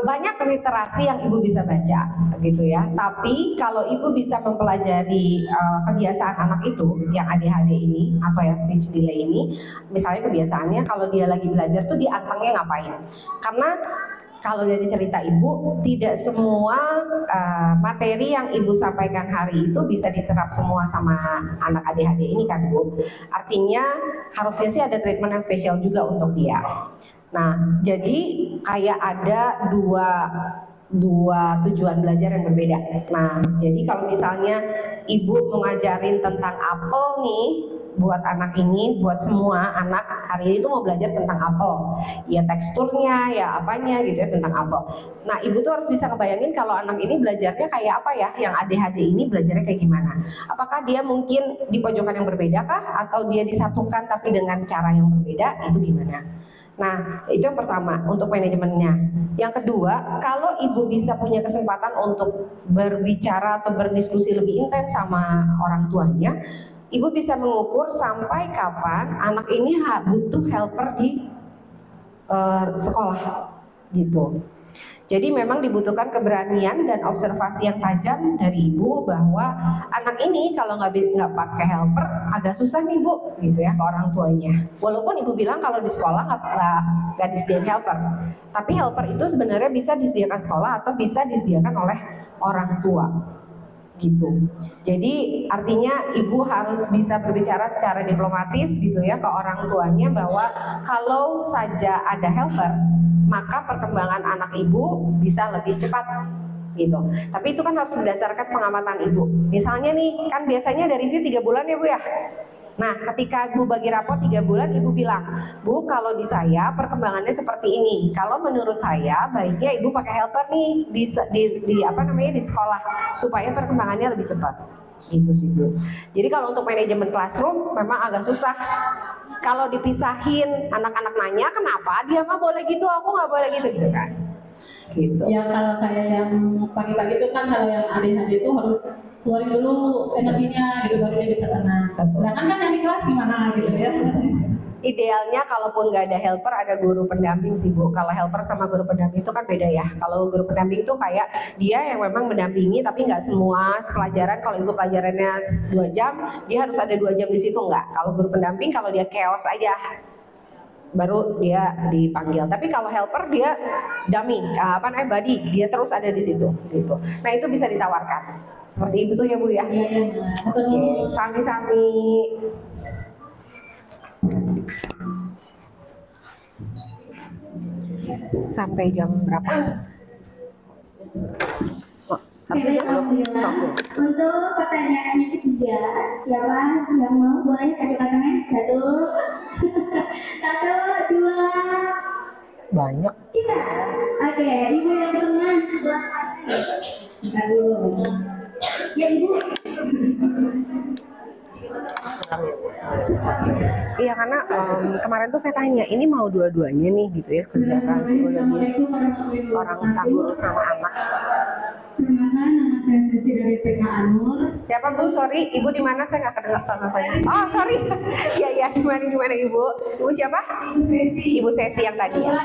Banyak literasi yang Ibu bisa baca gitu ya, tapi kalau Ibu bisa mempelajari kebiasaan anak itu yang ADHD ini atau yang speech delay ini, misalnya kebiasaannya kalau dia lagi belajar tuh dia antengnya ngapain, karena kalau dari cerita Ibu, tidak semua materi yang Ibu sampaikan hari itu bisa diterap semua sama anak ADHD ini kan Bu. Artinya harusnya sih ada treatment yang spesial juga untuk dia. Nah, jadi kayak ada dua tujuan belajar yang berbeda. Nah, jadi kalau misalnya Ibu mau ngajarin tentang apel nih, buat anak ini, buat semua anak hari ini tuh mau belajar tentang apel, ya teksturnya, ya apanya gitu ya tentang apel. Nah, Ibu tuh harus bisa ngebayangin kalau anak ini belajarnya kayak apa ya, yang ADHD ini belajarnya kayak gimana. Apakah dia mungkin di pojokan yang berbeda kah, atau dia disatukan tapi dengan cara yang berbeda, itu gimana? Nah, itu yang pertama untuk manajemennya. Yang kedua, kalau ibu bisa punya kesempatan untuk berbicara atau berdiskusi lebih intens sama orang tuanya, ibu bisa mengukur sampai kapan anak ini butuh helper di sekolah gitu. Jadi memang dibutuhkan keberanian dan observasi yang tajam dari ibu bahwa anak ini kalau nggak pakai helper agak susah nih bu, gitu ya ke orang tuanya. Walaupun ibu bilang kalau di sekolah nggak disediakan helper, tapi helper itu sebenarnya bisa disediakan sekolah atau bisa disediakan oleh orang tua, gitu. Jadi artinya ibu harus bisa berbicara secara diplomatis gitu ya ke orang tuanya bahwa kalau saja ada helper maka perkembangan anak ibu bisa lebih cepat gitu. Tapi itu kan harus berdasarkan pengamatan ibu. Misalnya nih, kan biasanya dari review 3 bulan ya bu ya. Nah, ketika ibu bagi rapot 3 bulan, ibu bilang, bu kalau di saya perkembangannya seperti ini. Kalau menurut saya baiknya ibu pakai helper nih di sekolah supaya perkembangannya lebih cepat. Gitu sih bu. Jadi kalau untuk manajemen classroom memang agak susah. Kalau dipisahin, anak-anak nanya kenapa dia mah boleh gitu, aku nggak boleh gitu kan? Gitu. Ya kalau kayak yang pagi-pagi itu kan kalau yang ADHD itu harus keluarin dulu energinya gitu baru dia bisa tenang. Sedangkan kan yang di kelas gimana gitu ya? Idealnya kalaupun nggak ada helper ada guru pendamping sih bu. Kalau helper sama guru pendamping itu kan beda ya. Kalau guru pendamping itu kayak dia yang memang mendampingi tapi nggak semua pelajaran. Kalau ibu pelajarannya 2 jam, dia harus ada 2 jam di situ nggak. Kalau guru pendamping kalau dia chaos aja baru dia dipanggil. Tapi kalau helper dia dummy, buddy, dia terus ada di situ gitu. Nah itu bisa ditawarkan. Seperti ibu tuh ya bu ya. Oke, sami-sami. Sampai jam berapa? Untuk pertanyaan yang ketiga, siapa yang mau boleh angkat tangan? 1, 2, Banyak. 3. Oke, ibu yang tengah sebelah kanan. Ya ibu. Iya karena kemarin tuh saya tanya ini mau dua-duanya nih gitu ya kerjaan psikologis orang guru sama anak. Perkenalkan, nama saya Siti dari PK Anur. Siapa bu? Sorry, ibu di mana? Saya nggak kedengar namanya. Oh sorry. Iya iya gimana ibu? Ibu siapa? Ibu Sesi yang tadi ya.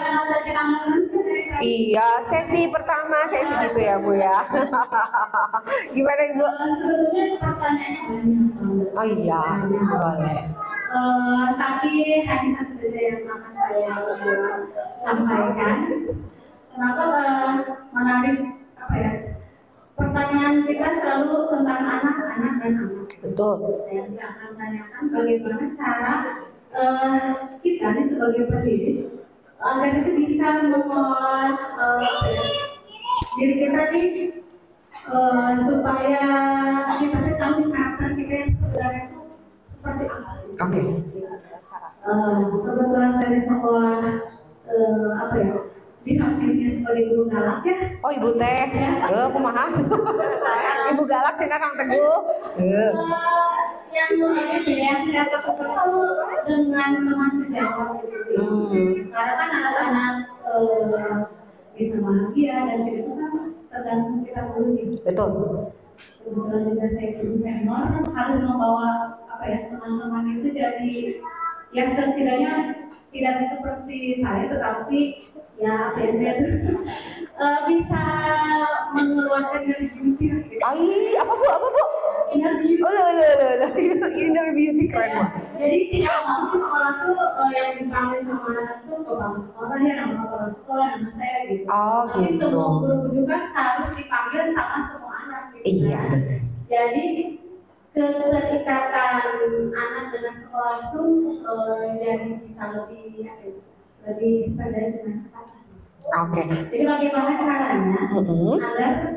Iya sesi pertama sesi gitu ya bu ya. Gimana ibu? Sebetulnya pertanyaannya banyak. Oh iya boleh. Tapi hanya satu saja yang akan saya sampaikan. Kenapa menarik apa ya? Pertanyaan kita selalu tentang anak dan anak. Betul. Yang saya akan tanyakan bagaimana cara kita nih sebagai pendidik agar itu bisa mengelola diri kita nih supaya kita tahu karakter kita yang sebenarnya itu seperti apa. Oke. Kebetulan saya di sekolah apa ya? Dihampirinya sebagai guru galak ya. Oh ibu teh, kumaha? Ibu galak cina Kang Teguh. Yang saya ketemu dengan teman sejawat gitu. Karena kan anak-anak bisa bahagia dan itu kan tergantung kita sendiri. Betul. Kebetulan juga saya guru senior harus membawa apa ya teman-teman itu jadi ya setidaknya tidak seperti saya, tetapi ya saya bisa mengeluarkan energi gitu. Ai, apa bu? Energi. Oh, inner beauty keren banget. Jadi tidak mau sekolah tuh yang dipanggil sama anak tuh kepala sekolah ya nama kepala sekolah nama saya gitu. Oh Tapi gitu. semua guru juga harus dipanggil sama semua anak gitu. Iya. Jadi keterikatan anak dengan sekolah itu jadi bisa lebih berdaya dengan cepat. Oke. Jadi bagaimana caranya agar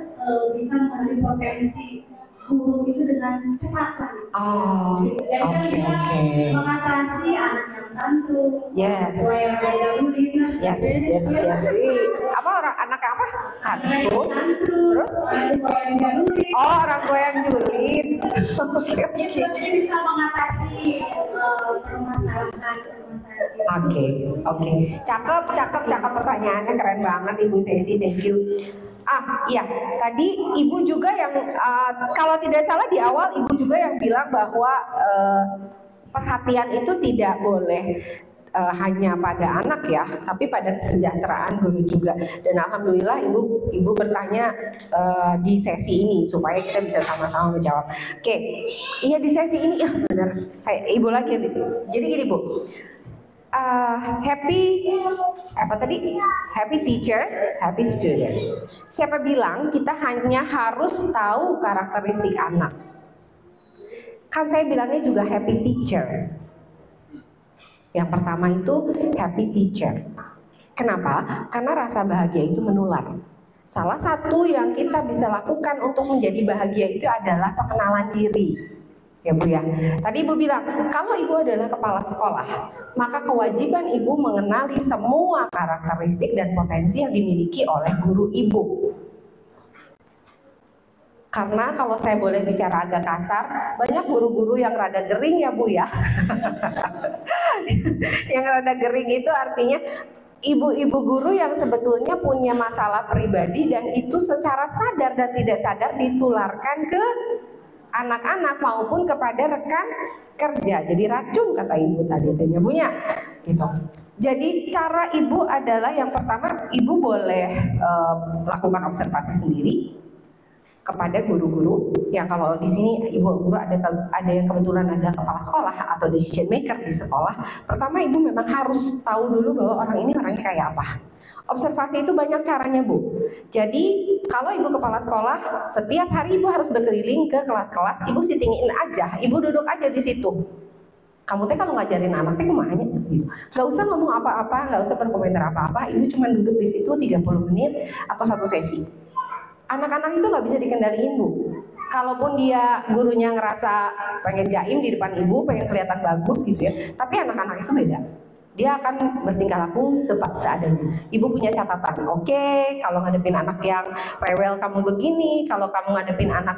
bisa mengambil potensi guru itu dengan cepat kan? Oh, Jadi kan bisa mengatasi anak yang tantrum, Yes. yang gagal Yes. Apa orang anak apa? Hantu. Terus? yang gagal Oh, orang tua yang julid. Oke. Jadi bisa mengatasi permasalahan Oke. Cakep pertanyaannya, keren banget Ibu Sesi, thank you. Iya, tadi Ibu juga yang kalau tidak salah di awal Ibu juga yang bilang bahwa perhatian itu tidak boleh hanya pada anak ya, tapi pada kesejahteraan guru juga. Dan alhamdulillah Ibu bertanya di sesi ini supaya kita bisa sama-sama menjawab. Oke, iya di sesi ini ya benar. Ibu lagi di sini. Jadi gini Bu. Happy teacher, happy student. Siapa bilang kita hanya harus tahu karakteristik anak? Kan saya bilangnya juga happy teacher. Yang pertama itu happy teacher. Kenapa? Karena rasa bahagia itu menular. Salah satu yang kita bisa lakukan untuk menjadi bahagia itu adalah pengenalan diri. Ya Bu ya. Tadi Ibu bilang, kalau Ibu adalah kepala sekolah, maka kewajiban Ibu mengenali semua karakteristik dan potensi yang dimiliki oleh guru Ibu. Karena kalau saya boleh bicara agak kasar, banyak guru-guru yang rada gering ya Bu ya. Yang rada gering itu artinya ibu-ibu guru yang sebetulnya punya masalah pribadi dan itu secara sadar dan tidak sadar ditularkan ke anak-anak maupun kepada rekan kerja. Jadi racun kata Ibu tadi punya gitu. Jadi cara Ibu adalah yang pertama Ibu boleh lakukan observasi sendiri kepada guru-guru yang kalau di sini Ibu guru ada yang kebetulan ada kepala sekolah atau decision maker di sekolah. Pertama Ibu memang harus tahu dulu bahwa orang ini orangnya kayak apa. Observasi itu banyak caranya Bu. Jadi kalau Ibu kepala sekolah, setiap hari Ibu harus berkeliling ke kelas-kelas, Ibu sitting-in aja, Ibu duduk aja di situ. Kamu teh kalau ngajarin anak teh kumanya gitu. Gak usah ngomong apa-apa, gak usah berkomentar apa-apa, Ibu cuma duduk di situ 30 menit atau 1 sesi. Anak-anak itu gak bisa dikendaliin Bu. Kalaupun dia gurunya ngerasa pengen jaim di depan Ibu, pengen kelihatan bagus gitu ya, tapi anak-anak itu beda. Dia akan bertingkah laku seadanya. Ibu punya catatan. Oke, kalau ngadepin anak yang rewel kamu begini, kalau kamu ngadepin anak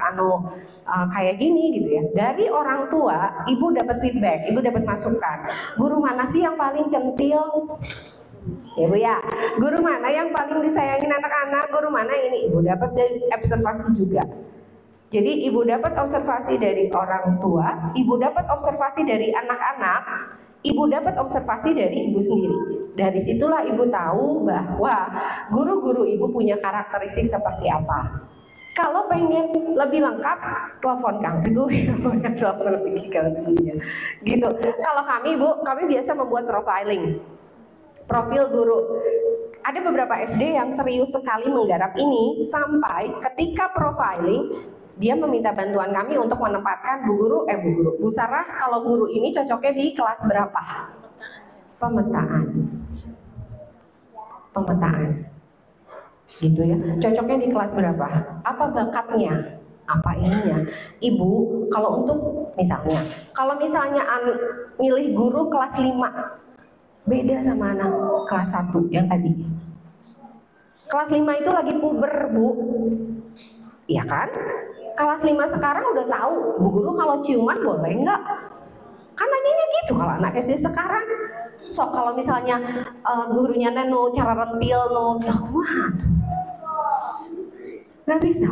kayak gini gitu ya. Dari orang tua, Ibu dapat feedback, Ibu dapat masukan. Guru mana sih yang paling centil? Ya Bu ya. Guru mana yang paling disayangin anak-anak? Guru mana ini? Ibu dapat dari observasi juga. Jadi Ibu dapat observasi dari orang tua, Ibu dapat observasi dari anak-anak, Ibu dapat observasi dari Ibu sendiri. Dari situlah Ibu tahu bahwa guru-guru Ibu punya karakteristik seperti apa. Kalau pengen lebih lengkap, telepon Kang Teguh. Telepon lagi Kang Teguh. Gitu. Kalau kami Bu, kami biasa membuat profiling. Profil guru. Ada beberapa SD yang serius sekali menggarap ini sampai ketika profiling dia meminta bantuan kami untuk menempatkan Bu Sarah, kalau guru ini cocoknya di kelas berapa? Pemetaan. Gitu ya. Cocoknya di kelas berapa? Apa bakatnya? Apa ininya? Ibu, kalau untuk misalnya, milih guru kelas 5 beda sama anak kelas 1 yang tadi. Kelas 5 itu lagi puber Bu. Iya kan? Kelas 5 sekarang udah tahu, Bu Guru kalau ciuman boleh nggak? Kan nanyanya gitu kalau anak SD sekarang. So kalau misalnya gurunya cara rentil nggak bisa.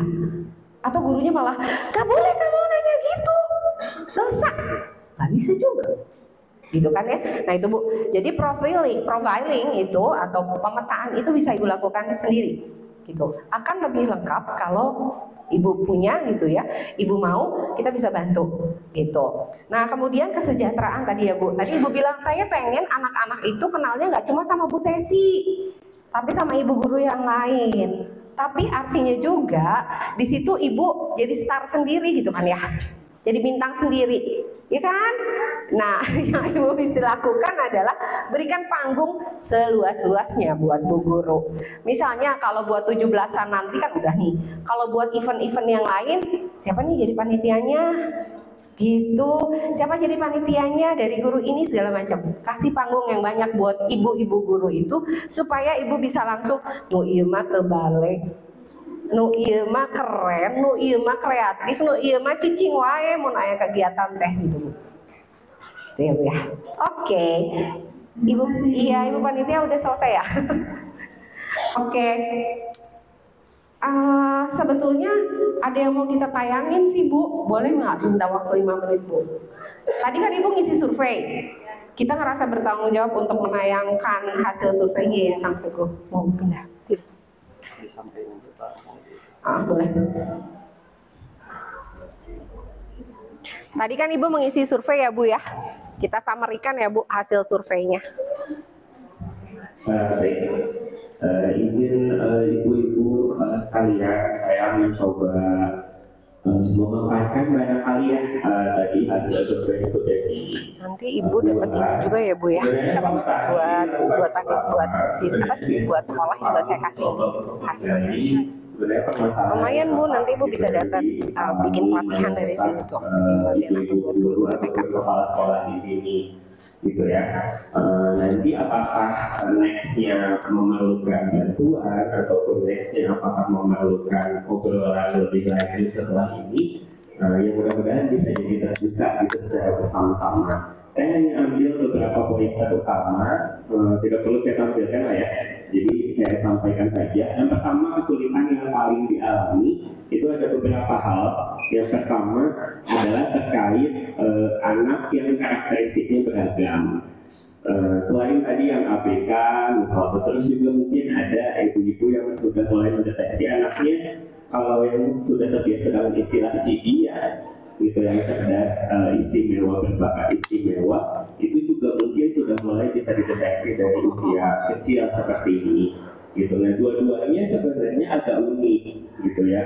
Atau gurunya malah, nggak boleh kamu nanya gitu, dosa. Nggak bisa juga. Gitu kan ya. Nah itu Bu. Jadi profiling itu atau pemetaan itu bisa Ibu lakukan sendiri. Gitu. Akan lebih lengkap kalau Ibu punya gitu ya, Ibu mau, kita bisa bantu gitu. Nah kemudian kesejahteraan tadi ya Bu. Tadi Ibu bilang saya pengen anak-anak itu kenalnya nggak cuma sama Bu Sesi, tapi sama ibu guru yang lain. Tapi artinya juga di situ Ibu jadi star sendiri gitu kan ya, jadi bintang sendiri, ya kan? Nah yang Ibu bisa lakukan adalah berikan panggung seluas-luasnya buat Bu Guru. Misalnya kalau buat 17-an nanti kan udah nih. Kalau buat event-event yang lain, siapa nih jadi panitianya? Gitu. Siapa jadi panitianya dari guru ini segala macam. Kasih panggung yang banyak buat ibu-ibu guru itu supaya Ibu bisa langsung nu ieu mah teu balik. Nu ieu mah keren, nu ieu mah kreatif, nu ieu mah cicing wae mun aya kegiatan teh gitu Bu. Itu ya Bu ya. Oke. Ibu, iya Ibu Panitia udah selesai ya. Oke. Sebetulnya ada yang mau kita tayangin sih Bu, boleh nggak minta waktu 5 menit Bu? Tadi kan Ibu ngisi survei, kita ngerasa bertanggung jawab untuk menayangkan hasil surveinya ya Kang Teguh. Mau pindah? Sip. Boleh. Tadi kan Ibu mengisi survei ya Bu ya, kita samarikan ya Bu hasil surveinya. Baik. Izin ibu-ibu sekalian, saya mencoba memaparkan barangkali ya tadi hasil survei itu dari nanti Ibu dapat ini juga ya Bu ya, buat sekolah juga saya kasih hasilnya. Lumayan Bu, nanti Ibu bisa dapat bikin pelatihan dari sini tuh, pelatihan aku buat guru-guru TK. Kepala sekolah di sini gitu ya. Nanti apakah nextnya memerlukan bantuan ataupun nextnya apakah memerlukan obrolan lebih lanjut setelah ini, yang mudah-mudahan bisa jadi terbuka gitu secara bersama-sama. Saya hanya ambil beberapa poin utama, tidak perlu saya tampilkan lah ya. Jadi saya sampaikan saja. Yang pertama, kesulitan yang paling dialami itu ada beberapa hal. Yang pertama adalah terkait anak yang karakteristiknya beragam. Selain tadi yang ABK, misalnya, terus juga mungkin ada ibu-ibu yang sudah mulai mendeteksi anaknya. Kalau yang sudah terbiasa dengan istilah dia, gitu yang cerdas, istimewa, berbakat istimewa, itu juga mungkin sudah mulai bisa dideteksi dari usia kecil seperti ini. Gitu. Nah, dua-duanya sebenarnya agak unik, gitu ya.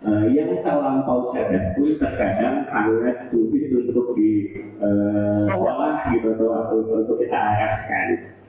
Yang terlampau cerdas pun terkadang sangat sulit untuk di sekolah gitu atau untuk kita arahkan.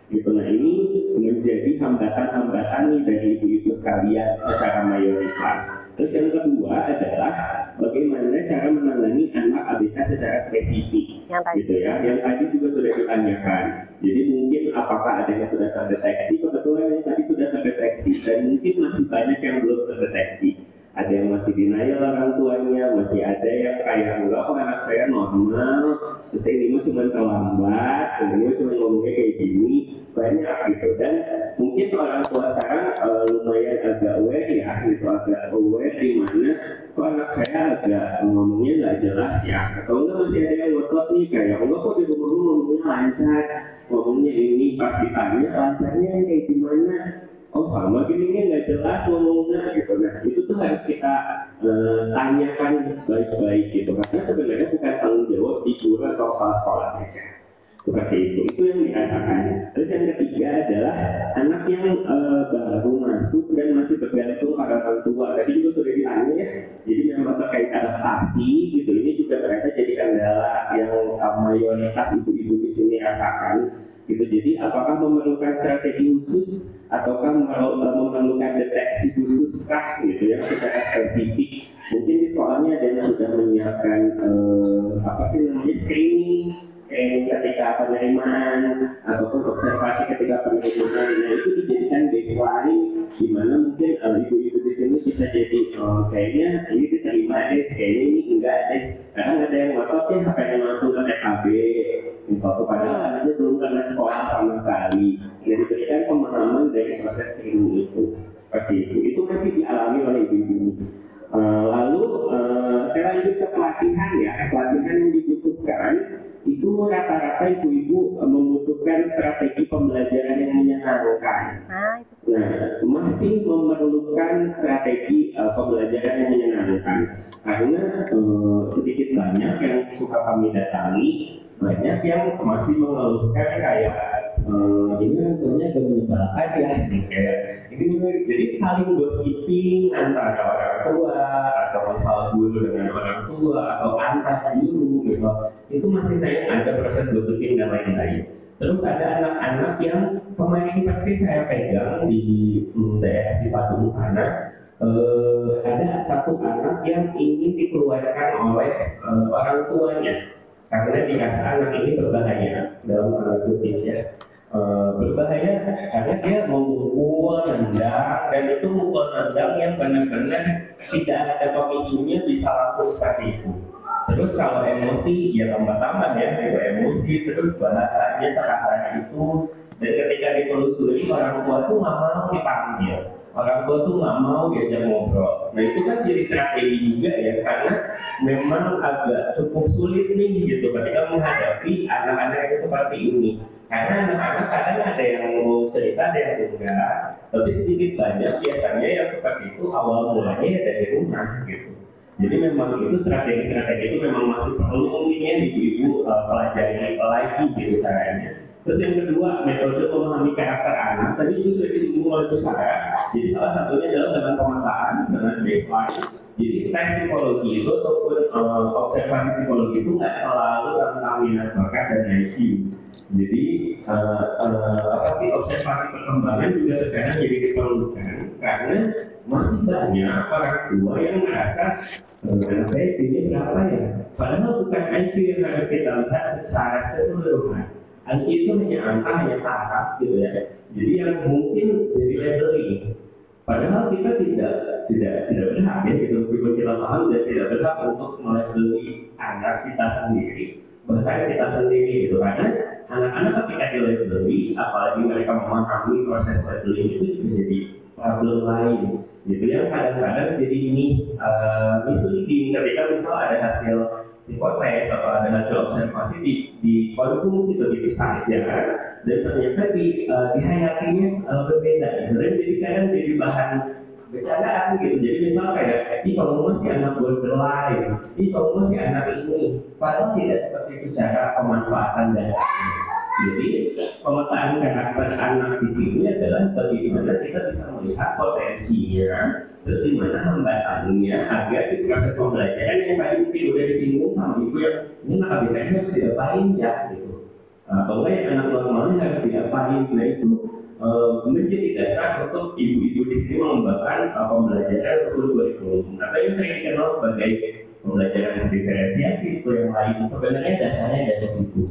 Gitu. Nah, ini menjadi hambatan-hambatan nih dari ibu-ibu sekalian secara mayoritas. Terus yang kedua adalah bagaimana cara menangani anak ABK secara spesifik, gitu ya. Yang tadi juga sudah ditanyakan. Jadi mungkin apakah ada yang sudah terdeteksi? Kebetulan yang tadi sudah terdeteksi dan mungkin masih banyak yang belum terdeteksi. Ada yang masih denial orang tuanya, masih ada yang kayak enggak kok anak saya normal, terus ini mah cuma terlambat, ini cuma ngomongnya kayak gini, banyak gitu. Dan mungkin orang tua sekarang lumayan agak aware ya, gitu, agak aware di mana kok anak saya agak ngomongnya nggak jelas ya, atau enggak masih ada yang ngotot nih kayak enggak kok di rumah ngomongnya lancar, ngomongnya ini pas ditanya lancarnya kayak gimana. Oh sama gini nggak jelas ngomongnya gitu. Nah itu tuh harus kita tanyakan baik-baik gitu, karena sebenarnya bukan tanggung jawab di guru atau kepala sekolah saja. Seperti itu yang dirasakan. Terus yang ketiga adalah anak yang baru masuk dan masih bergantung pada orang tua. Tadi juga sudah ditanya ya. Jadi memang terkait adaptasi gitu, ini juga ternyata jadi kendala yang mayoritas ibu-ibu di sini rasakan. Gitu. Jadi apakah memerlukan strategi khusus ataukah memerlukan deteksi khusus kah gitu ya secara spesifik? Mungkin di sekolahnya ada yang sudah menyiapkan screening ketika penerimaan ataupun observasi ketika penerimaan. Nah itu dijadikan baseline di mana mungkin ibu-ibu di sini bisa jadi kayaknya ini diterima deh, kayaknya ini enggak deh. Karena ada yang ngotot ya pengen langsung ke TKB. Misalnya padahal anaknya belum pernah sekolah sama sekali. Jadi diberikan pemahaman dari proses screening itu. Seperti itu masih dialami oleh ibu-ibu. Lalu saya lanjut ke pelatihan ya. Pelatihan yang dibutuhkan itu rata-rata ibu-ibu membutuhkan strategi pembelajaran yang menyenangkan. Nah, masih memerlukan strategi pembelajaran yang menyenangkan. Karena sedikit banyak yang suka kami datangi, banyak yang masih mengeluhkan kayak ini tentunya agak menyebalkan ya, kayak ini jadi saling gosiping antara orang tua atau misal guru dengan orang tua atau antar guru gitu. Itu masih saya ada proses gosiping dan lain-lain. Terus ada anak-anak yang kemarin persis saya pegang di daerah Cipadung sana. Ada satu anak yang ingin dikeluarkan oleh orang tuanya karena dirasa anak ini berbahaya dalam tanda kutip ya. Berbahaya karena dia memukul nendang dan itu mukul nendang yang benar-benar tidak ada pemicunya bisa langsung seperti itu. Terus kalau emosi ya tambah-tambah ya, gitu emosi, terus bahasanya sekasarnya itu, dan ketika ditelusuri orang tua tuh nggak mau dipanggil, orang tua tuh nggak mau diajak ngobrol. Nah itu kan jadi strategi juga ya, karena memang agak cukup sulit nih gitu ketika menghadapi anak-anak yang seperti ini. Karena anak-anak kadang ada yang mau cerita, ada yang enggak, tapi sedikit banyak biasanya yang seperti itu awal mulanya dari rumah gitu. Jadi memang itu strategi-strategi itu memang masih perlu mungkinnya ibu-ibu pelajari lagi gitu caranya. Terus yang kedua, metode memahami karakter anak. Tadi itu sudah disinggung oleh Bu Sarah. Jadi salah satunya adalah dengan pemetaan, dengan baseline. Jadi tes psikologi itu ataupun observasi psikologi itu nggak selalu tentang minat bakat dan IQ. Jadi observasi perkembangan juga sekarang jadi diperlukan karena masih banyak orang tua yang merasa anak saya ini berapa ya? Padahal bukan IQ yang harus kita lihat secara keseluruhan. IQ itu hanya angka, hanya taraf gitu ya. Jadi yang mungkin jadi labeling. Padahal kita tidak berhak ya gitu. Meskipun kita paham dan tidak berhak untuk melabeli anak kita sendiri, bahkan kita sendiri gitu. Karena anak-anak ketika dilabeli, apalagi mereka memahami proses labeling itu juga jadi problem lain. Gitu yang kadang-kadang jadi misleading ketika misal ada hasil psikotes atau ada hasil observasi dikonsumsi begitu saja dan ternyata dihayatinya berbeda gitu. Dan jadi kadang jadi bahan bercandaan gitu. Jadi misal kayak kamu masih anak borderline, kamu masih anak ini, padahal tidak seperti itu cara pemanfaatan data. Jadi pemetaan karakter anak di sini adalah bagaimana kita bisa melihat potensinya, terus di mana hambatannya agar si proses pembelajaran yang tadi mungkin udah disinggung sama ibu yang ini anak ABK harus diapain ya gitu. Atau yang anak normalnya harus diapain. Nah itu menjadi dasar untuk ibu-ibu di sini mengembangkan pembelajaran kurikulum atau yang saya kenal sebagai pembelajaran diferensiasi itu yang lain. Sebenarnya dasarnya dari situ.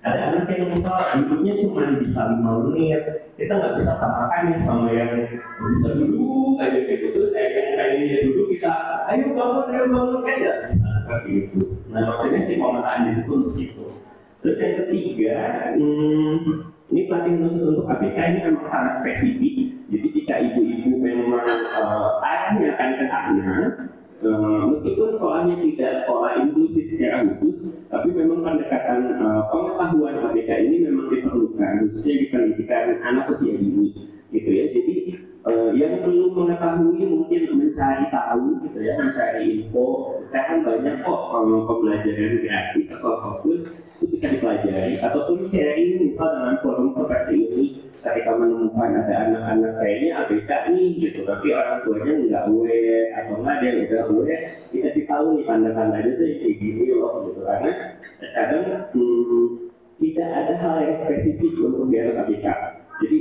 Ada anak yang misal hidupnya cuma bisa 5 menit, kita nggak bisa samakan ya sama yang bisa duduk aja gitu. Terus kayaknya duduk kita, ayo bangun aja, bisa seperti itu. Nah maksudnya sih pemetaan di situ untuk itu. Terus yang ketiga, ini pelatihan khusus untuk ABK ini memang sangat spesifik. Jadi jika ibu-ibu memang arahnya akan ke sana, meskipun sekolahnya tidak sekolah inklusif secara khusus, tapi memang pendekatan pengetahuan ABK ini memang diperlukan, khususnya di pendidikan anak usia dini, gitu ya. Jadi yang perlu mengetahui mungkin mencari tahu, gitu ya, mencari info. Sekarang banyak kok pembelajaran gratis atau apapun itu bisa dipelajari, ataupun sharing misal dengan forum seperti ini. Ketika menemukan ada anak-anak kayaknya ABK nih gitu, tapi orang tuanya nggak aware atau nggak ada yang udah aware, dikasih tahu nih tanda-tandanya tuh kayak gini loh gitu. Karena kadang tidak ada hal yang spesifik untuk di anak ABK. Jadi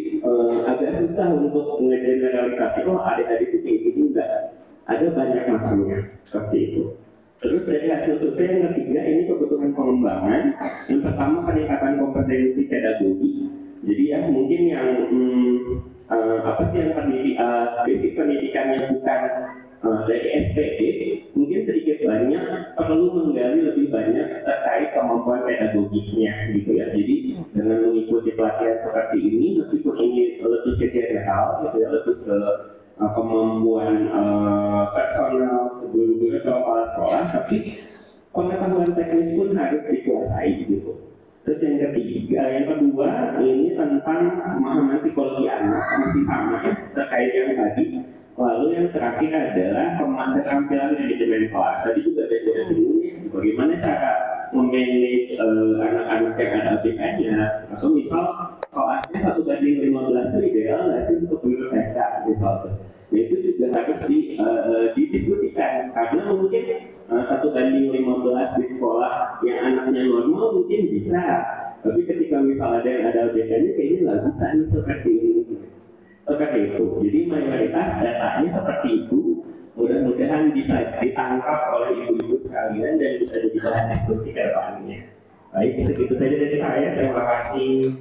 agak susah untuk ngegeneralisasi, oh adik-adik itu kayak gini, enggak. Ada banyak macamnya seperti itu. Terus dari hasil survei yang ketiga ini kebutuhan pengembangan. Yang pertama peningkatan kompetensi pedagogi. Jadi ya mungkin yang basic pendidikannya bukan dari SPD, mungkin sedikit banyak perlu menggali lebih banyak terkait kemampuan pedagoginya gitu ya. Jadi dengan mengikuti pelatihan seperti ini, meskipun ini lebih ke general gitu ya, lebih ke kemampuan personal guru-guru atau kepala sekolah, tapi pengetahuan teknis pun harus dikuasai gitu. Terus yang kedua ini tentang pemahaman psikologi anak, masih sama ya terkait yang tadi. Lalu yang terakhir adalah keterampilan manajemen kelas. Tadi juga ada disinggung bagaimana cara memanage anak-anak yang ada ABK-nya. Atau misal kelasnya 1:15 itu ideal nggak sih untuk guru TK misalnya. Nah itu juga harus didiskusikan karena mungkin 1:15 di sekolah yang anaknya normal mungkin bisa, tapi ketika misalnya ada yang ada ABK-nya kayaknya nggak bisa nih seperti ini. Seperti itu. Jadi mayoritas datanya seperti itu. Mudah-mudahan bisa ditangkap oleh ibu-ibu sekalian dan bisa jadi bahan diskusi ke depannya. Baik, segitu saja dari saya. Terima kasih.